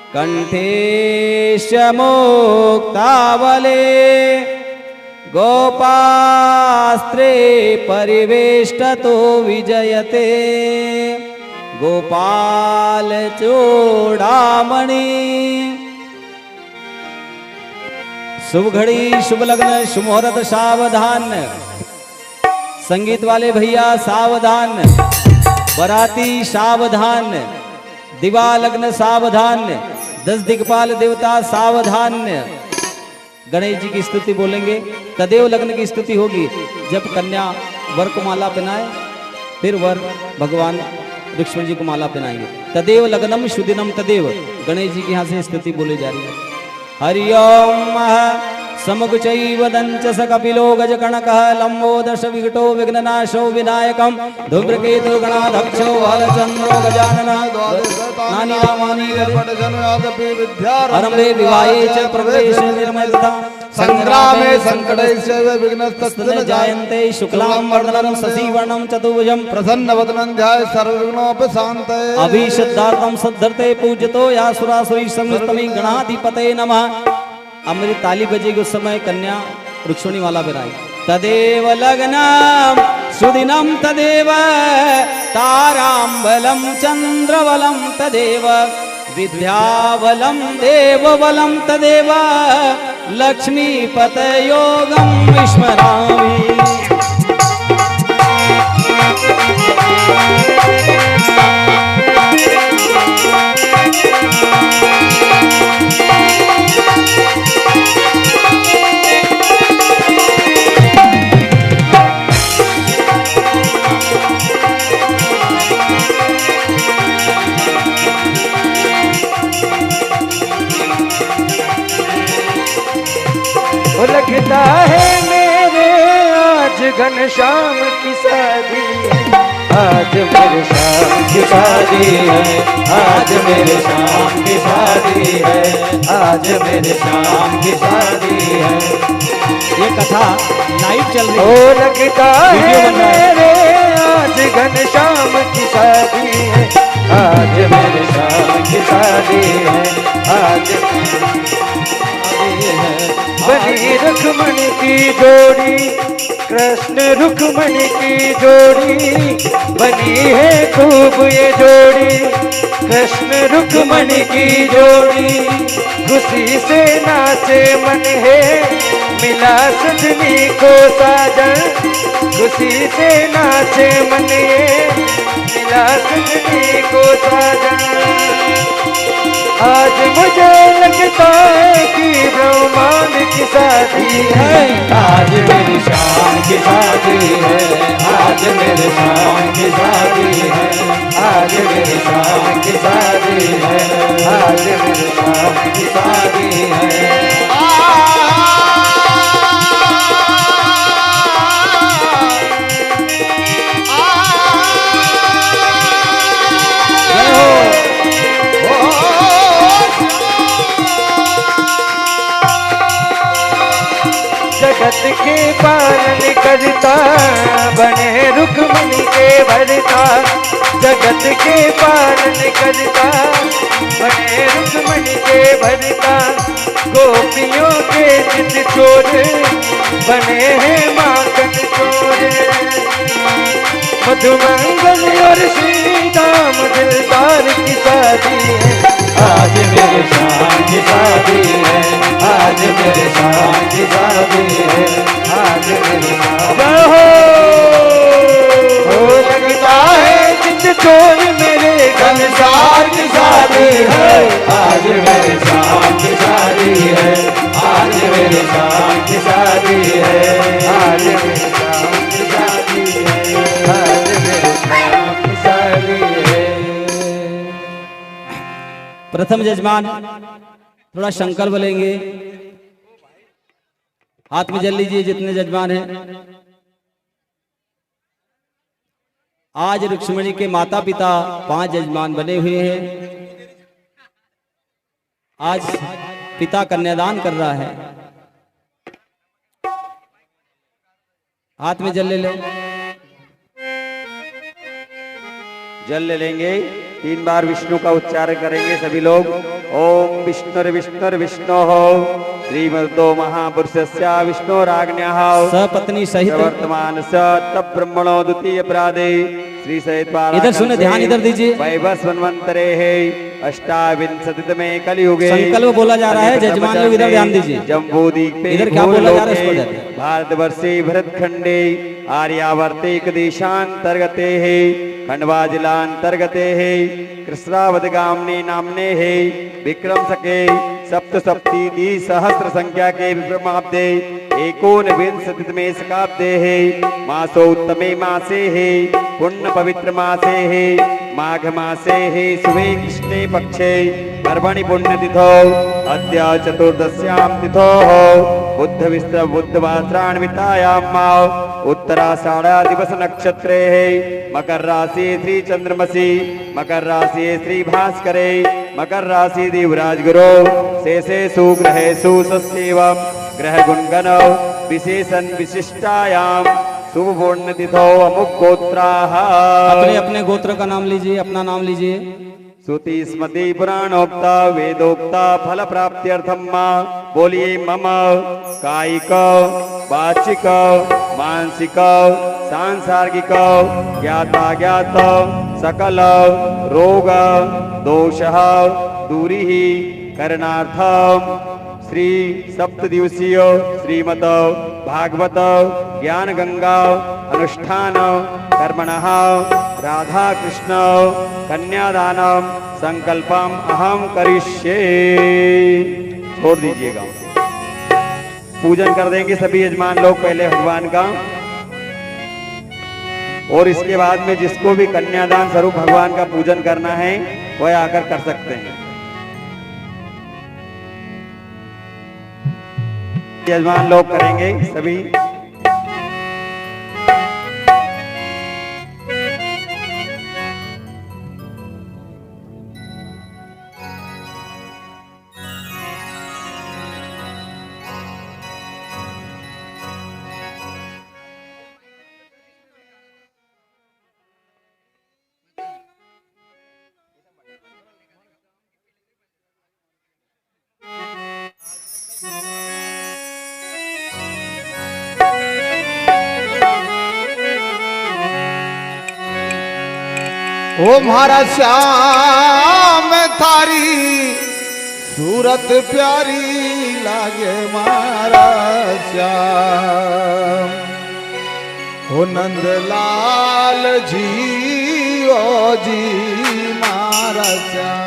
कंठेश मुक्तावले गोपास्त्रे परिवेष्टतो विजयते गोपाल चूड़ामणि। शुभ घड़ी शुभ लग्न शुभ मुहूर्त सावधान, संगीत वाले भैया सावधान, बराती सावधान, दिवा लग्न सावधान, 10 दिक्पाल देवता सावधान। गणेश जी की स्तुति बोलेंगे, तदेव लग्न की स्तुति होगी जब कन्या वर को माला पहनाए, फिर वर भगवान लक्ष्मण जी को माला पहनाएंगे। तदेव लग्नम शुदिनम तदेव, गणेश जी की यहाँ से स्तुति बोली जा रही है। हरि ओम समुगचैव दंच स कपिलो गजकणकः लंबो दश विकटो विघ्ननाशो विनायकं धूम्रकेतु गणाध्यक्षो बालचंद्रो गजाननः नानी नामानि आरंभे विवाहे च प्रवेशे निर्मलता संग्रामे संकटैश्च विघ्नस्तस्य जायन्ते शुक्लां वरदनं शशिवर्णं चतुर्भुजं प्रसन्नवदनं ध्याये सर्वविघ्नोपशान्तये अभिषद्धार्थं सद्धर्ते पूज्यतो यासुरासुरी संस्तमे गणाधिपतये नमः। अमृत ताली बजेगी उस समय कन्या रुक्मिणी माला बनाई। तदेव लग्नम सुदिनम तदेव तारांबलम चंद्रबलम तदेव विद्याबलम देवबलम तदेव लक्ष्मीपतयोगम विस्मरामि। लगता है मेरे आज घनश्याम की शादी है, आज मेरे श्याम की शादी है, आज मेरे श्याम की शादी है, आज मेरे श्याम की शादी है। ये कथा लाइव चल रही है। ओ लगता है मेरे आज घनश्याम की शादी है, आज मेरे श्याम की शादी है, आज बनी रुक्मणी की जोड़ी, कृष्ण रुक्मणी की जोड़ी बनी है खूब ये जोड़ी, कृष्ण रुक्मणी की जोड़ी खुशी से नाचे मन है, मिला सजनी को साजन, खुशी से नाचे मन है, मिला सजनी को साजन। आज मुझे लगता है कि ब्रह्मांड की शादी है, आज मेरी शाम की शादी है, आज मेरे शाम की शादी है, आज मेरी शाम की शादी है, आज मेरे शाम की शादी है। जगत के पालन करता बने रुक्मिणी के भरता, जगत के पालन करता बने रुक्मिणी के भरता, गोपियों के चित चोर बने हैं माखन चोर, मधुमंगल और श्री राम दिलदार की शादी है, आज मेरे श्याम की शादी है, आज मेरे श्याम की शादी है, आज मेरे श्याम हो लगता है चित चोर मेरे घनश्याम की शादी है, आज मेरे श्याम की शादी है, आज मेरे श्याम की शादी है, आज मेरे श्याम की शादी है, आज मेरे श्याम की शादी है। प्रथम जजमान थोड़ा शंकर बोलेंगे, हाथ में जल लीजिए जितने जजमान हैं। आज रुक्मिणी के माता पिता 5 जजमान बने हुए हैं। आज पिता कन्यादान कर रहा है। हाथ में जल ले लो, जल ले लेंगे। 3 बार विष्णु का उच्चारण करेंगे सभी लोग। ओम विष्णुर्विष्णुर्विष्णो श्रीमतो महापुरुषस्य विष्णुराज्ञः सपत्नी सहित वर्तमान स तब ब्रह्मणो द्वितीय प्रादे श्री सहित इधर सुने, ध्यान इधर दीजिए। वैवस्वन्वन्तरे है अष्टाविंशतितमे कलियुगे संकल्प बोला जा रहा है, जजमान लोग इधर ध्यान दीजिए। जम्बूदीपे इधर क्या बोला जा रहा है इसको ध्यान। भारतवर्षे भरतखंडे आर्यावर्ते देशांतर्गते है खंडवा जिलांतर्गते है कृष्णावतगामने नामने है विक्रम सके सप्तसप्तीति सहस्र संख्या के विक्रमाब्दे एकोनविंशतितमे शकाब्दे है मासोत्तमे मासे है पुण्य पवित्र मासे है माघ मासे है सुवे कृष्णे पक्षे पर्वणि पुण्यतिथौ अद्य चतुर्दश्यां तिथौ बुद्धवासरान्वितायां उत्तराषाढ़ा दिवस नक्षत्रे है मकर राशि श्री चंद्रमसी मकर राशि श्री भास्करे मकर राशि देवराज गुरु शेषे सुग्रहे सुसस्येवं ग्रह गुणगण विशेषण विशिष्टायां शुभ पूर्ण तिथौ अमुक गोत्राः। अपने अपने गोत्र का नाम लीजिए, अपना नाम लीजिए। श्रुति स्मृति पुराणोक्ता वेदोक्ता फल प्राप्त्यर्थम बोलिए मम कायिक वाचिक मानसिक सांसार्गिक ज्ञाता ज्ञात सकल रोग दोष दूरी करणार्थम श्री सप्त दिवसीय श्रीमद भागवत ज्ञान गंगा अनुष्ठान कर्मणः राधा कृष्ण कन्यादानम संकल्पम अहम करिष्ये। छोड़ दीजिएगा, पूजन कर देंगे सभी यजमान लोग पहले भगवान का, और इसके बाद में जिसको भी कन्यादान स्वरूप भगवान का पूजन करना है वह आकर कर सकते हैं। यजमान लोग करेंगे सभी। ओ म्हारा श्याम थारी सूरत प्यारी लागे मारा श्याम। ओ नंदलाल जी ओ जी मारा श्याम।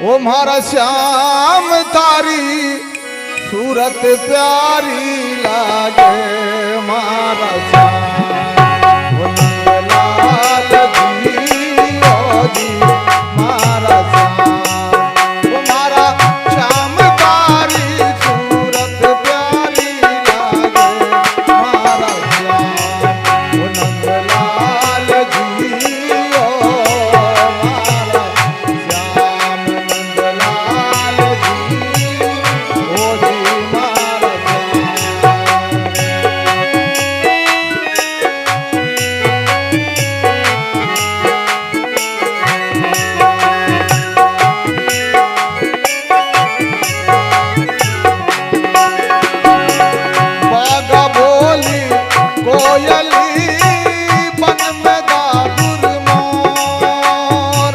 ओ म्हारा श्याम तारी सूरत प्यारी लागे मारा श्याम। ओ नंदलाल जी ओ जी मारा श्याम। ओ म्हारा श्याम तारी सूरत प्यारी लागे मारा श्याम। ओ नंदलाल जी ओ मारा श्याम। नंदलाल जी ओ जी मारा बागा बोली कोयली बन में दादुर मोर।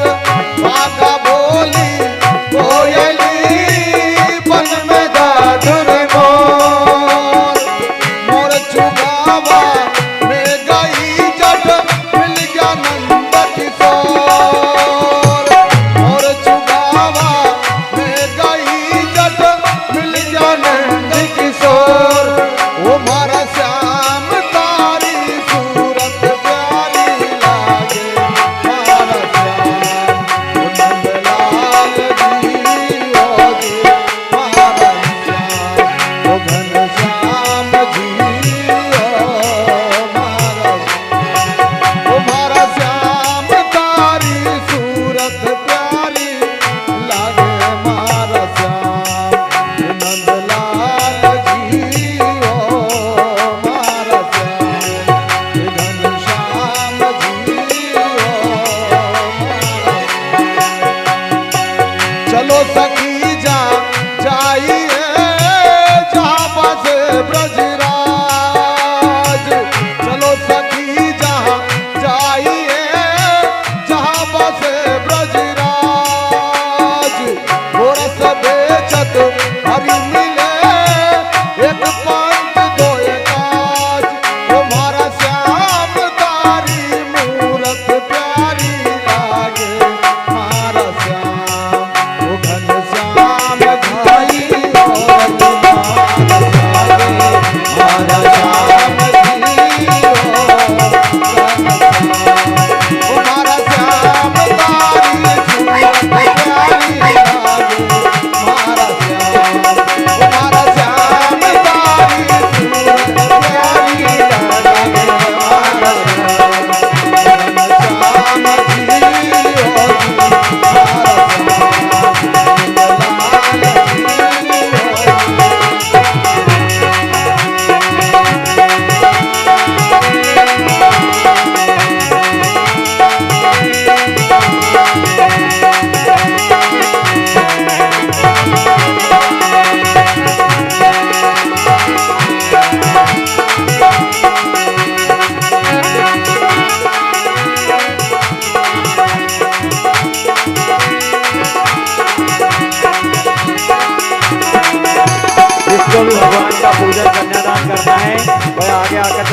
बागा बोली कोयली बन में दादुर मोर। मोर चुगावा में गई जट मिल गया नंद किशोर। मोर चुगावा में गई जट मिल गया नंद किशोर। ओ मारा श्याम तारी सूरत प्यारी लागे मारा श्याम। ओ नंदलाल जी ओ जी मारा श्याम। ओ घनश्याम जी ओ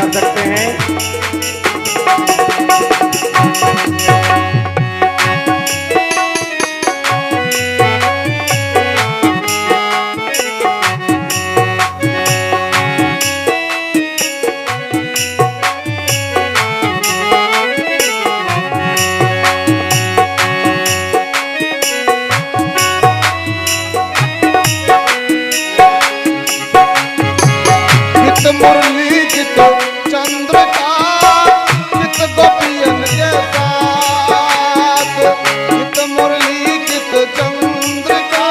पधार सकते हैं। गीत मुरली गीत चंद्र का गीत गोपियन के साथ, गीत मुरली गीत चंद्र का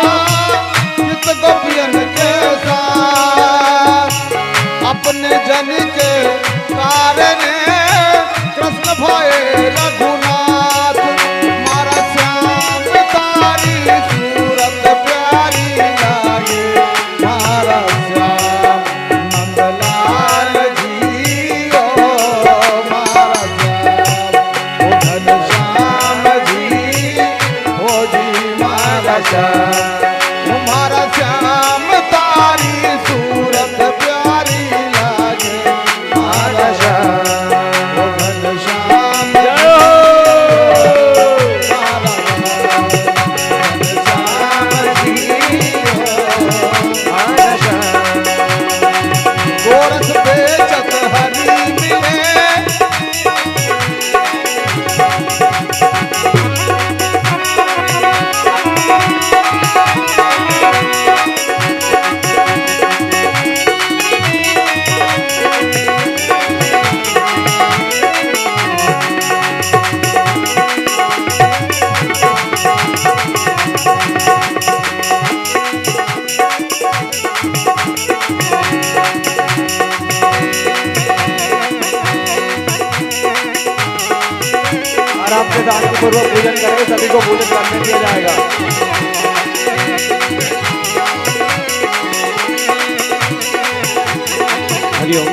गीत गोपियन के साथ, अपने जन के कारण कृष्ण भये रघुनाथ, मारा श्याम तारी सूरत प्यारी लागे, मारा श्याम नंदलाल जी ओ मारा श्याम, ओ घनश्याम जी ओ जी मारा श्याम, मारा श्याम तारी सूरत प्यारी लागे, मारा श्याम ओ घनश्याम जय हो। गोरस बेचत हरी मिले, आराम से शांतिपूर्वक पूजन करें, सभी को पूजन करने दिया जाएगा। हरिओम।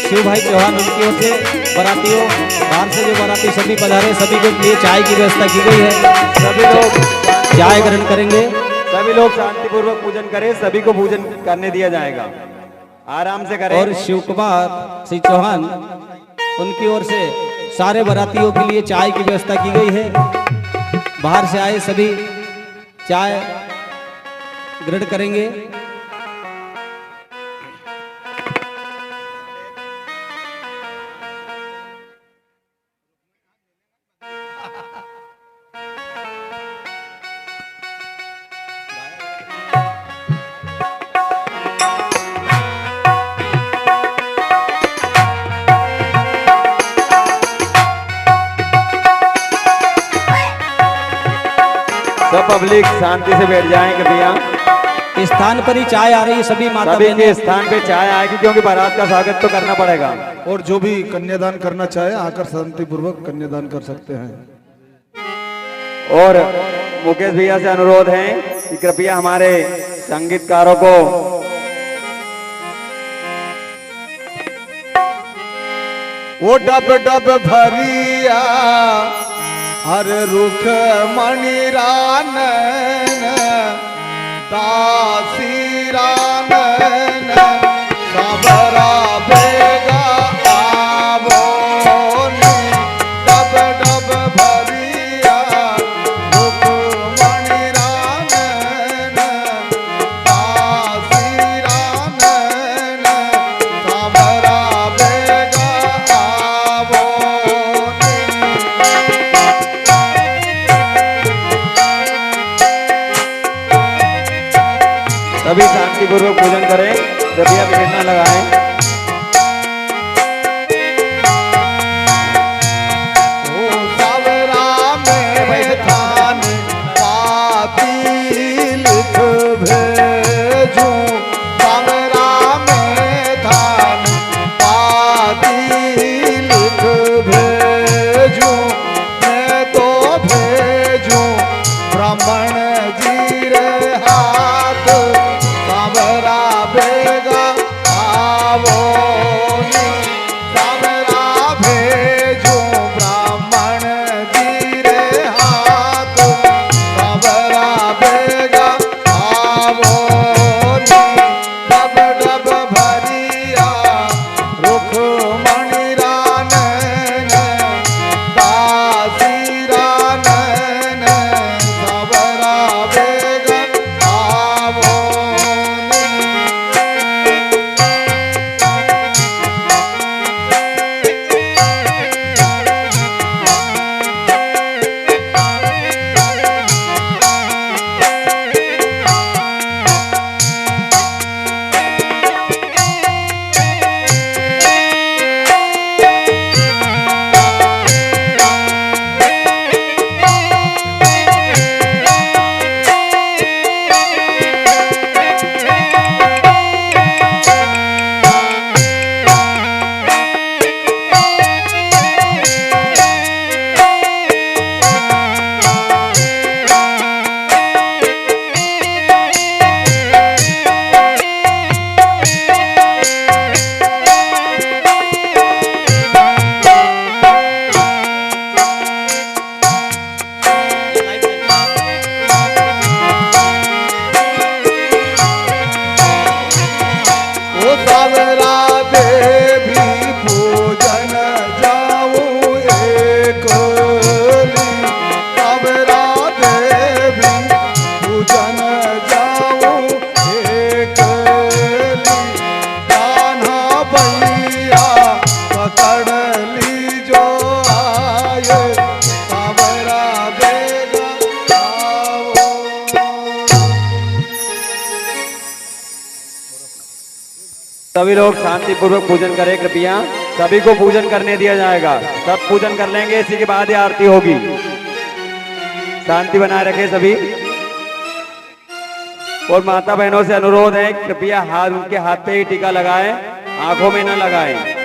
शिव भाई चौहान उनकी ओर से बारातियों, बाहर से जो बाराती सभी पधारे, सभी के लिए चाय की व्यवस्था की गई है। सभी लोग चाय ग्रहण करेंगे। सभी लोग शांतिपूर्वक पूजन करें, सभी को पूजन करने दिया जाएगा। आराम से करें। और शिव कुमार सिंह चौहान उनकी ओर से सारे बारातियों के लिए चाय की व्यवस्था की गई है। बाहर से आए सभी चाय ग्रहण करेंगे। सब पब्लिक शांति से बैठ जाएं कृपया। स्थान पर ही चाय आ रही है, सभी माता सभी बहनें के स्थान पे चाय आएगी, क्योंकि बारात का स्वागत तो करना पड़ेगा। और जो भी कन्यादान करना चाहे आकर शांतिपूर्वक कन्यादान कर सकते हैं। और मुकेश भैया से अनुरोध है कि कृपया हमारे संगीतकारों को वो डब डब भरिया हर रुख मणिरानन दासी रानन सबरा बेगा आवो नी, डब डब भरिया रुख मणिरानन दासी रानन सबरा बेगा आवो नी। सभी शांतिपूर्वक पूजन करें, कृपया विघ्न न लगाएं। सभी लोग शांति पूर्वक पूजन करें कृपया। सभी को पूजन करने दिया जाएगा। सब पूजन कर लेंगे, इसी के बाद ही आरती होगी। शांति बनाए रखें सभी। और माता बहनों से अनुरोध है कृपया हाथ उनके हाथ पे ही टीका लगाएं, आंखों में ना लगाएं।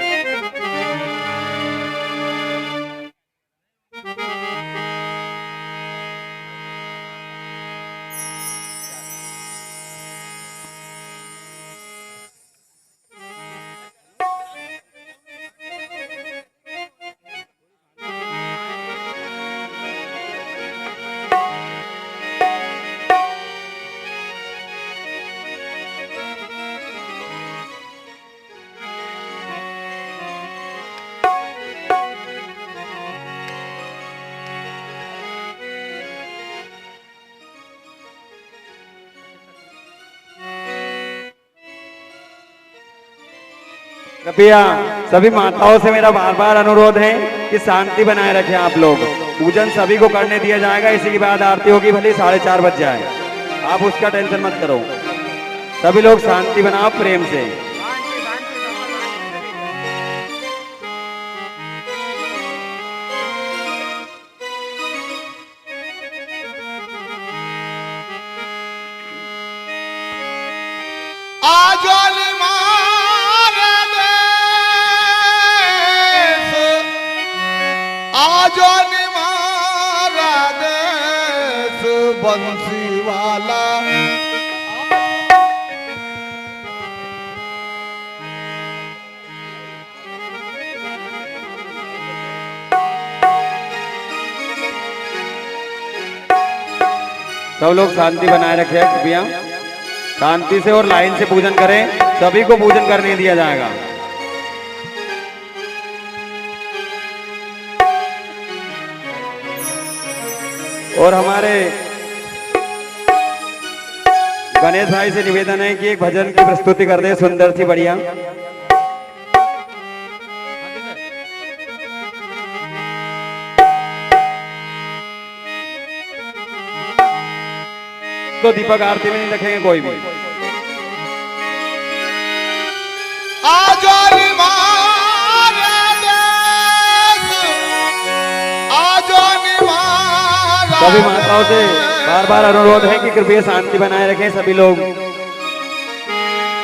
कृपया सभी माताओं से मेरा बार बार अनुरोध है कि शांति बनाए रखें आप लोग। पूजन सभी को करने दिया जाएगा, इसी के बाद आरती होगी, भले 4:30 बज जाए। आप उसका टेंशन मत करो। सभी लोग शांति बनाओ प्रेम से। बंसी वाला सब लोग शांति बनाए रखें कृपया। शांति से और लाइन से पूजन करें, सभी को पूजन करने दिया जाएगा। और हमारे गणेश भाई से निवेदन है कि एक भजन की प्रस्तुति कर दे, सुंदर सी बढ़िया। तो दीपक आरती में नहीं रखेंगे कोई भी। सभी माताओं से बार बार अनुरोध है कि कृपया शांति बनाए रखें सभी लोग।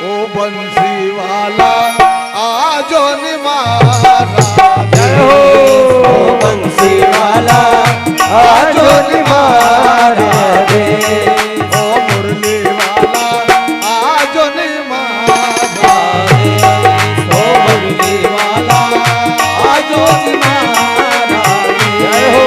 ओ बंसी वाला आजो निमारा जय हो। ओ बंसी वाला आजो निमारा दे। ओ मुरली वाला आजो निमारा दे। ओ मुरली वाला आजो निमारा दे। जय हो।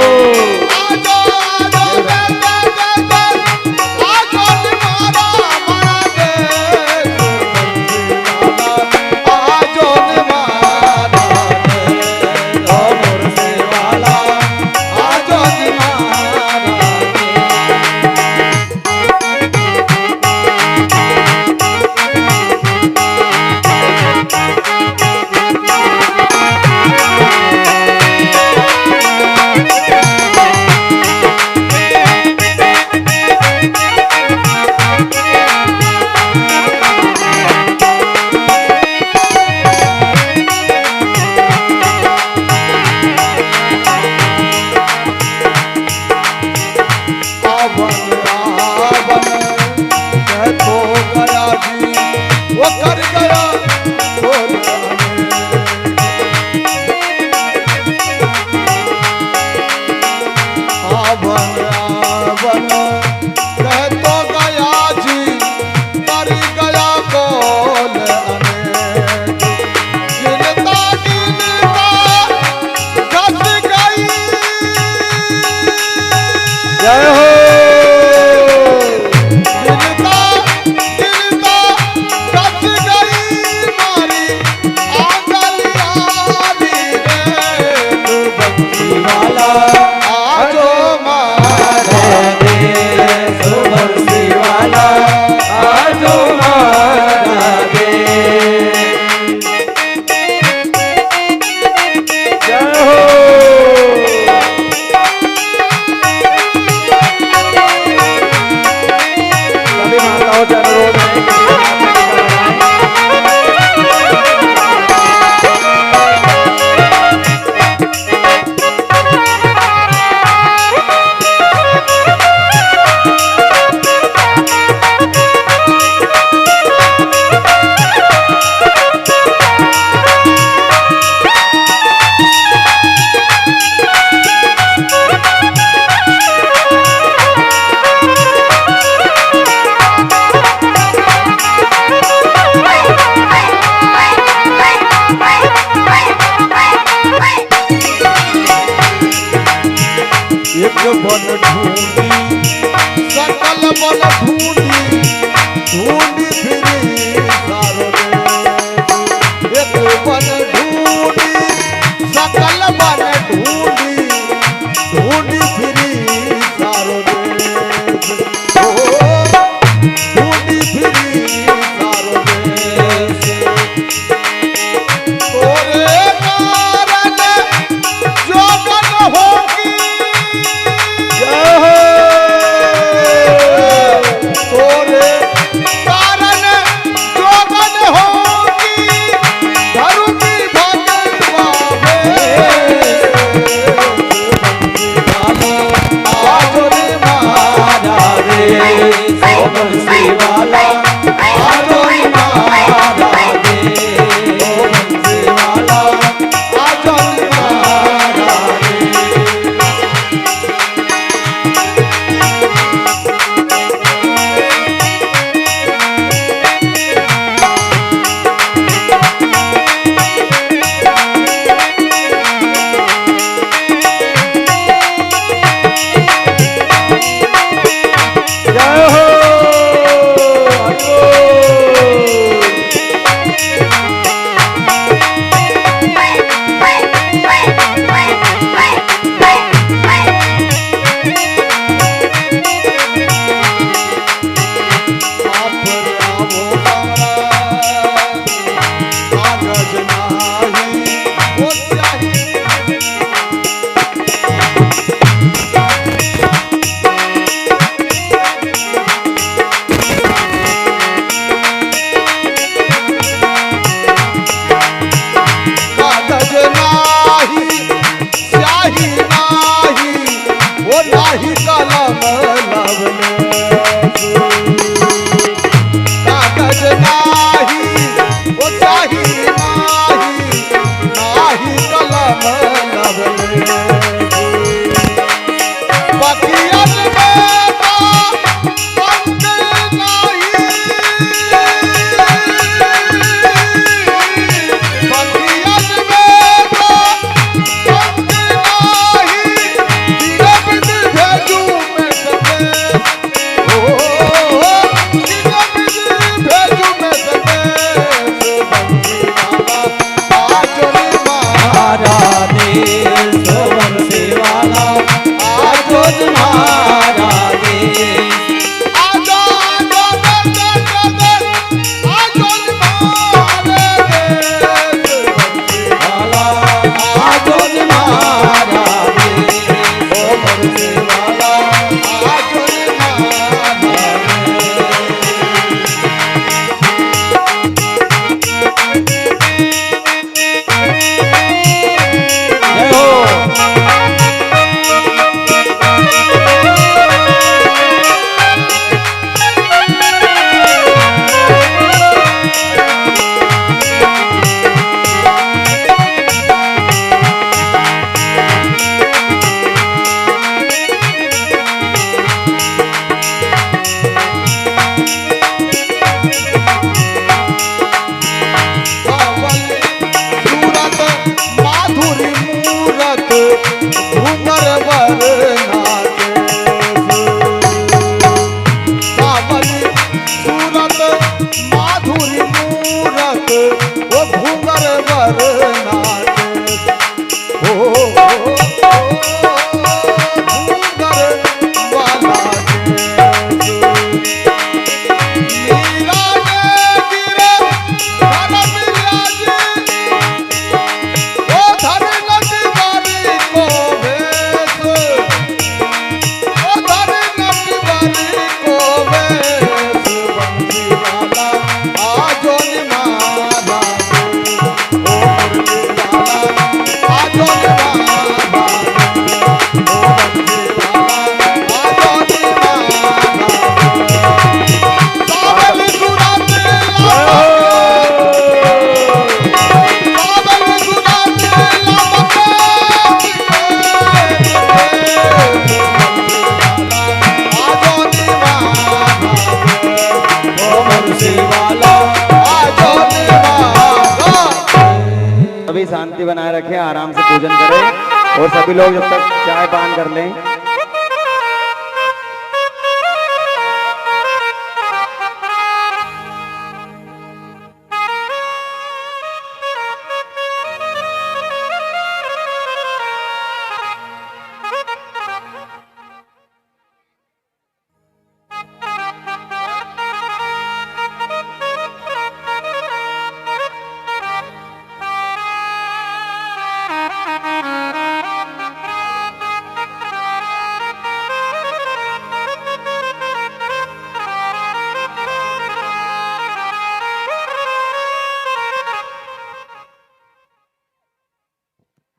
एक बन ढूंढी सकल बन ढूंढी ढूंढी फिरी सारो एक बन ढूंढी सकल बन ढूंढी ढूंढी फिरी सारो ढूंढी फिरी सारो तोरे कारण जोगन होगी तोरे कारण जोगन होगी धरती भगवावे आज रे मारा रे ओ बंसी वाला आज रे मारा रे ओ बंसी वाला आज रे मारा रे जय हो कागज नाही वो चाहिए कागज नाही स्याही नाही वो नाही कलम लवले कागज नाही वो स्याही नाही नाही कलम लवले बकियन में पंख नाही बकियन में पंख नाही धीरे बिन भेजू में सके धीरे बिन भेजू में सके बंसी वाला आज रे मारा मारा रे शांति बनाए रखें, आराम से पूजन करें और सभी लोग जब तक चाय पान कर लें।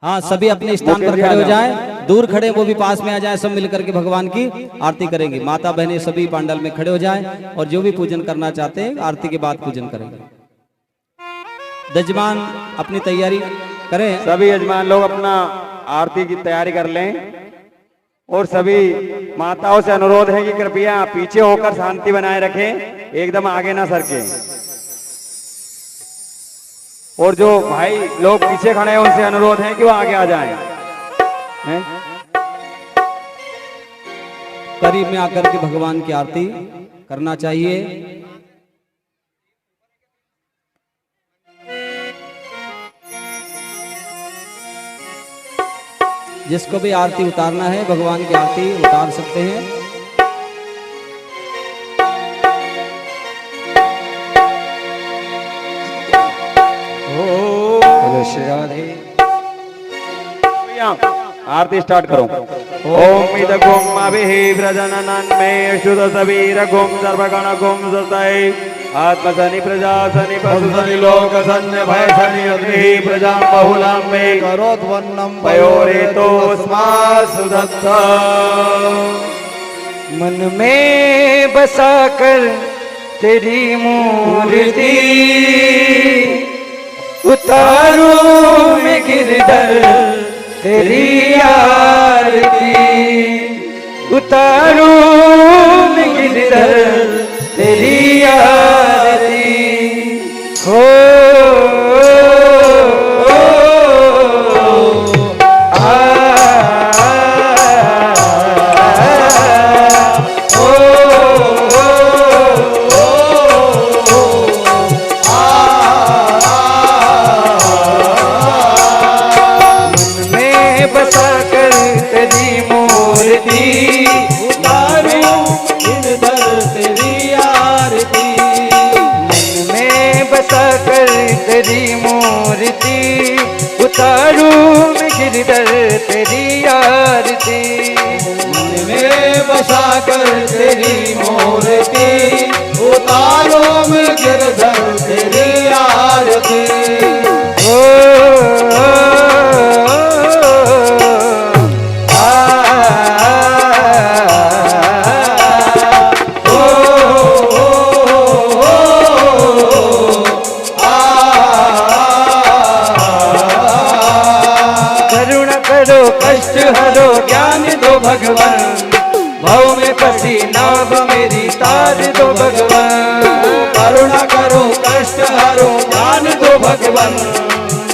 हाँ, सभी अपने स्थान पर खड़े हो जाएं, दूर खड़े वो भी पास में आ जाएं, सब मिलकर के भगवान की आरती करेंगे। माता बहनें सभी पांडाल में खड़े हो जाएं और जो भी पूजन करना चाहते हैं आरती के बाद पूजन करेंगे। यजमान अपनी तैयारी करें। सभी यजमान लोग अपना आरती की तैयारी कर लें और सभी माताओं से अनुरोध है कि कृपया पीछे होकर शांति बनाए रखें, एकदम आगे ना सरके। और जो भाई लोग पीछे खड़े हैं उनसे अनुरोध है कि वो आगे आ जाएं। करीब में आकर के भगवान की आरती करना चाहिए। जिसको भी आरती उतारना है भगवान की आरती उतार सकते हैं। आरती स्टार्ट करो। ओम इदगुम अभिः प्रजननन में शुद्ध सबीर गुम सर्वगण गुम सतय आत्म शनि प्रजा शनि पशु शनि लोक शनि भय शनि अग्नि प्रजा बहुलां मे करोद्वन्नम पयोरे तो सुदत्त। मन में बसा कर तेरी मूर्ति उतारू में गिरधर तेरी आरती उतारू में गिरधर तेरी आरती हो तेरी मूर्ति उतारू में गिरधर तेरी आरती मन में बसा कर तेरी मूर्ति उतारो में गिरधर तेरी आरती। कष्ट हरो ज्ञान दो भगवान भाव में फंसी नाव मेरी तार दो भगवान। करुणा करो कष्ट हरो ज्ञान दो भगवान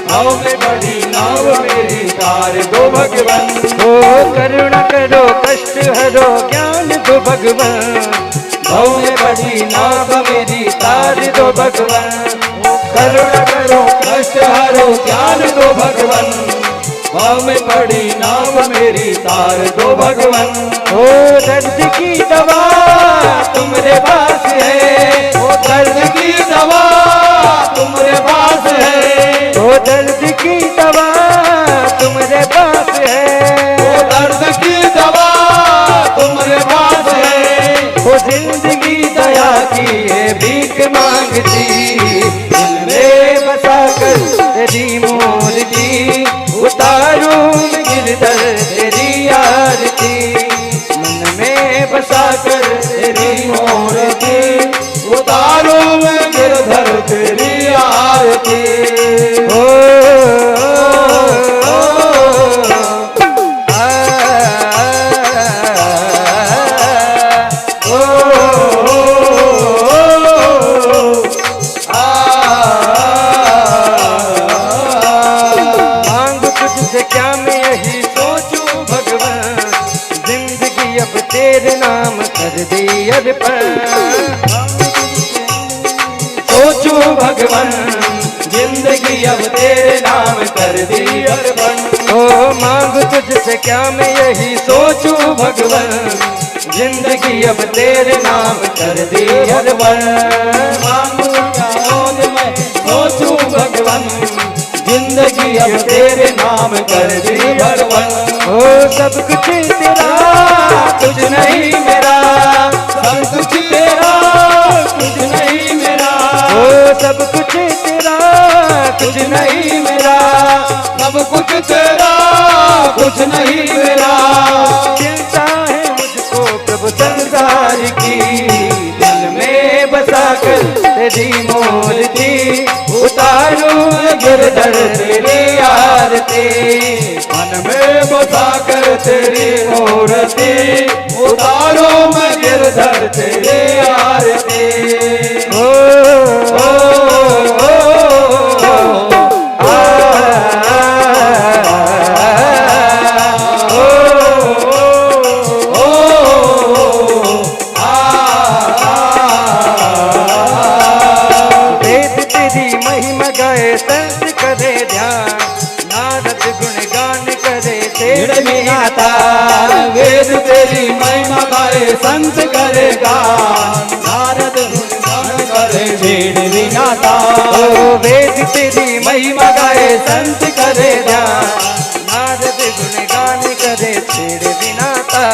भाव में बड़ी नाव मेरी तार दो भगवान। ओ करुणा करो कष्ट हरो ज्ञान दो भगवान भाव में बड़ी नाव मेरी तार दो भगवान। करुणा करो कष्ट हरो ज्ञान दो भगवान भाव में पड़ी नाव मेरी तार दो भगवान। ओ दर्द की दवा तुम्हारे पास है ओ दर्द की दवा तुम्हारे पास है ओ दर्द की दवा तुम्हारे पास है ओ दर्द की दवा तुम्हारे पास है। ओ जिंदगी दया की है भीख मांगती दिल में बसा कर तेरी मूर्ति उतारू में गिरधर तेरी आरती मन में बसा कर तेरी मूर्ति उतारो में गिरधर तेरी आरती। ओ अर्पण। ओ मांग तुझसे क्या मैं यही सोचूं भगवन, जिंदगी अब तेरे नाम कर दी अर्पण। मांगू क्या और मैं सोचूं भगवन, जिंदगी अब तेरे नाम कर दी अर्पण। ओ सब कुछ तेरा कुछ नहीं मेरा, सब कुछ तेरा कुछ नहीं मेरा, ओ सब कुछ तेरा कुछ नहीं मेरा, सब कुछ तेरा कुछ नहीं मेरा। चिंता है मुझको प्रभु संसार की, दिल में बसाकर तेरी मूर्ति उतारूं गिरधर तेरी आरती। मन में बसाकर तेरी मूर्ति उतारो मैं गिरधर तेरी आरती। ओ, ओ, ओ, वेद तेरी महिमा गाए संत करे ध्यान, नारद गुणगान करे तेरे आता वेद तेरी महिमा गाए संत करेगा, नारद गुणगान करे भेड़ विनाता। ओ वेद तेरी महिमा गाए संत करे ध्यान, नारद गुणगान करे तेरे बिनाता।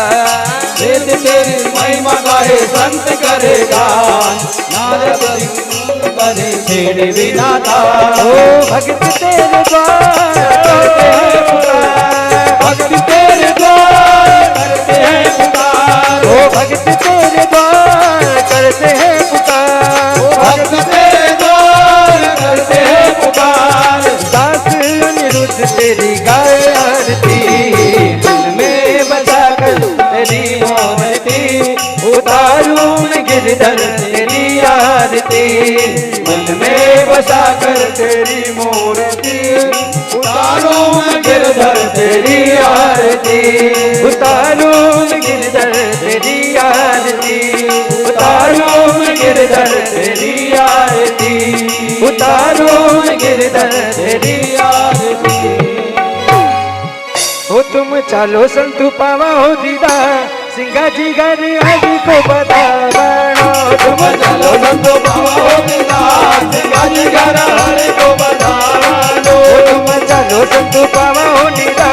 वेद तेरी महिमा गाए संत करेगा, नारद गुण करे भेड़ विनाता। ओ भक्त तेरे द्वार करते हैं पुकार, भक्त तेरे द्वार करते हैं पुकार, ओ भक्त तेरे द्वार करते हैं पुकार, भक्त तेरे द्वार करते हैं पुकार। दास अनिरुद्ध तेरी गाय आरती, दिल में बसाकर तेरी मूर्ति उतारूं मैं गिरधर तेरी आरती। मन में बसाकर तेरी मूर्ति उतारो मैं गिरधर तेरी आरती। उतारूं मैं गिरधर तेरी आरती, उतारो मैं गिरधर तेरी आरती, उतारूं मैं गिरधर तेरी। आरती। हो तुम चालो संतु पावा हो दीदा, सिंगा जी घर हरि को बतावनो। तुम चलो संतो बाबा हो दीदार, सिंगाजी घर हरि को बतावनो। तुम चालो संतु पावा हो दीदा,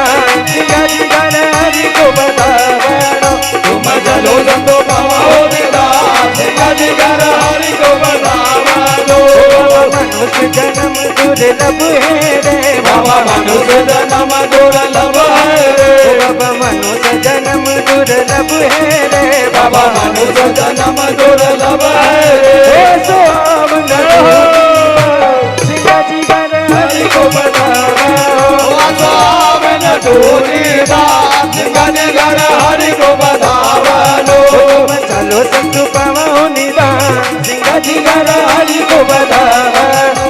सिंगा जी घर हरि को बतावनो। तुम चलो संतो बाबा हो दीदार, सिंगाजी घर हरि को बतावनो। मनुष्य जन्म दुर्लभ है रे बाबा मनुष्य जन्म दुर्लभ है रे, बाबा मनुष्य जन्म दुर्लभ है रे बाबा मनुष्य जन्म दुर्लभ है रे। सो आवना सिंगा जी घर हरि को बतावनो। आसावन दूरीदार, सिंगाजी घर हरि को बतावनो। चलो संतु पावा हो निदान, सिंगा जी घर हरि को बतावनो।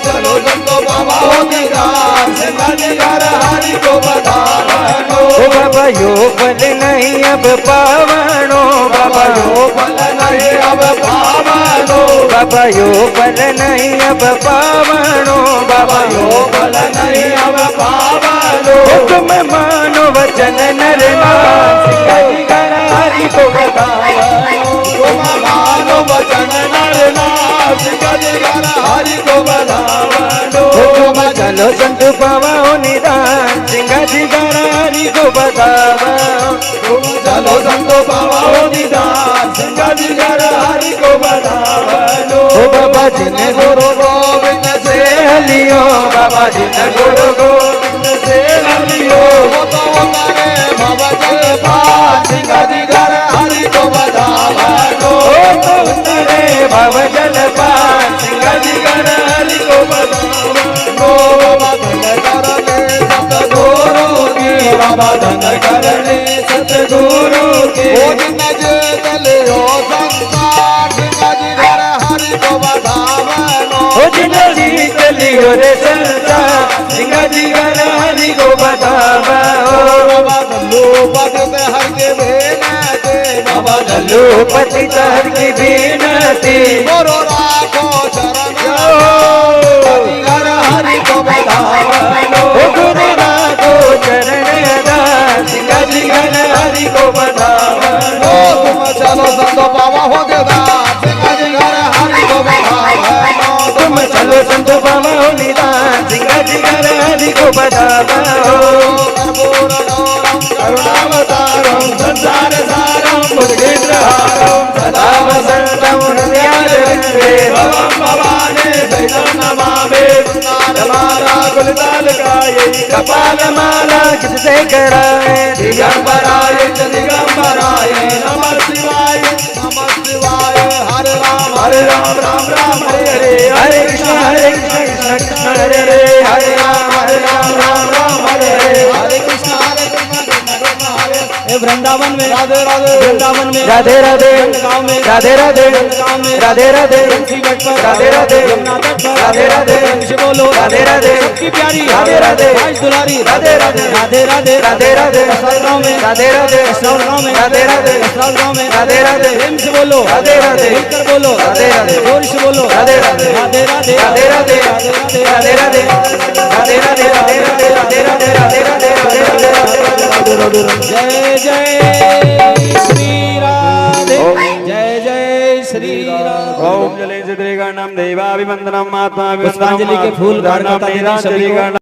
चलो संतो बाबा हो दीदार, सिंगाजी घर हरि को बतावनो। ओ बाबा यो पल नहीं अब पावनो, बाबा यो फल नहीं अब पावनो, बाबा यो पल नहीं अब पावनो, बाबा यो फल नहीं अब पावनो। तुम मानो वचन नर नाथ, सिंगा जी घर हरि को बतावनो। तुम मानो वचन नर नाथ, सिंगाजी घर हरि को बतावनो। चलो संत पावा हो निदान, सिंगा जी घर हरि को बतावनो। चलो संतो बाबा हो दीदार, सिंगाजी घर हरि को बतावनो। ओ बाबा जिन गुरु गोविंद से हलियो, बाबा जिन गुरु गोविंद से हलियो। वो तो करे बाबा जल पार, सिंगाजी घर हरि को बतावनो। ओ तो उतरे भव जल पार, सिंगा जी घर हरि को बतावनो। बाबा धन करने सतगुरु की, बाबा धन करने सतगुरु की। ओ दिन जे चलियो संसार, सिंगाजी घर हरि को बतावनो। ओ जिन जी चलियो रे संसार, सिंगा जी घर हरि को बतावनो। बाबा दल्लू पद में हर के बेनते, बाबा दल्लू लोपति तहर की बीनती, मोरो राखो चरण, सिंगाजी घर हरि को बतावनो। ओ गुरु जी घर हरि को बधावन ओ तुम चलो संतो बाबा हो देदार सिंह जी घर हरि को बधावन तुम चलो संत बाबा हो निदान सिंह जी घर हरि को बधावन कर्पूर गौरम करुणावतारम संसार सारम मुद्गेन्द्रहारम सदा वसंतम हृदयारविंदे भवं भवाने सहितं नमामि माला गुलदाल गाये कपाल माला किससे कराए दिगंबराय च दिगंबराय नमः शिवाय हरे राम राम राम हरे हरे हरे कृष्ण कृष्ण कृष्ण हरे हरे हरे राम राम हरे हरे हरे कृष्ण ए वृंदावन में राधे राधे वृंदावन में राधे राधे गाँव में राधे राधे गाँव में राधे राधे तुलसी वट पर राधे राधे यमुना तट पर राधे राधे से बोलो राधे राधे सबकी प्यारी राधे राधे आज दुलारी राधे राधे राधे राधे राधे राधे गाँव में राधे राधे गाँव में राधे राधे गाँव में राधे राधे प्रेम से बोलो राधे राधे मिलकर बोलो राधे राधे जोर से बोलो राधे राधे राधे राधे राधे राधे राधे राधे राधे राधे राधे राधे राधे राधे राधे राधे राधे जय जय श्री राधे जय जय श्री राधे ओम जले सिद्धिगणम देवाभिवंदनम आत्मा पुष्पांजलि के फूल भार माता दीदी सभी को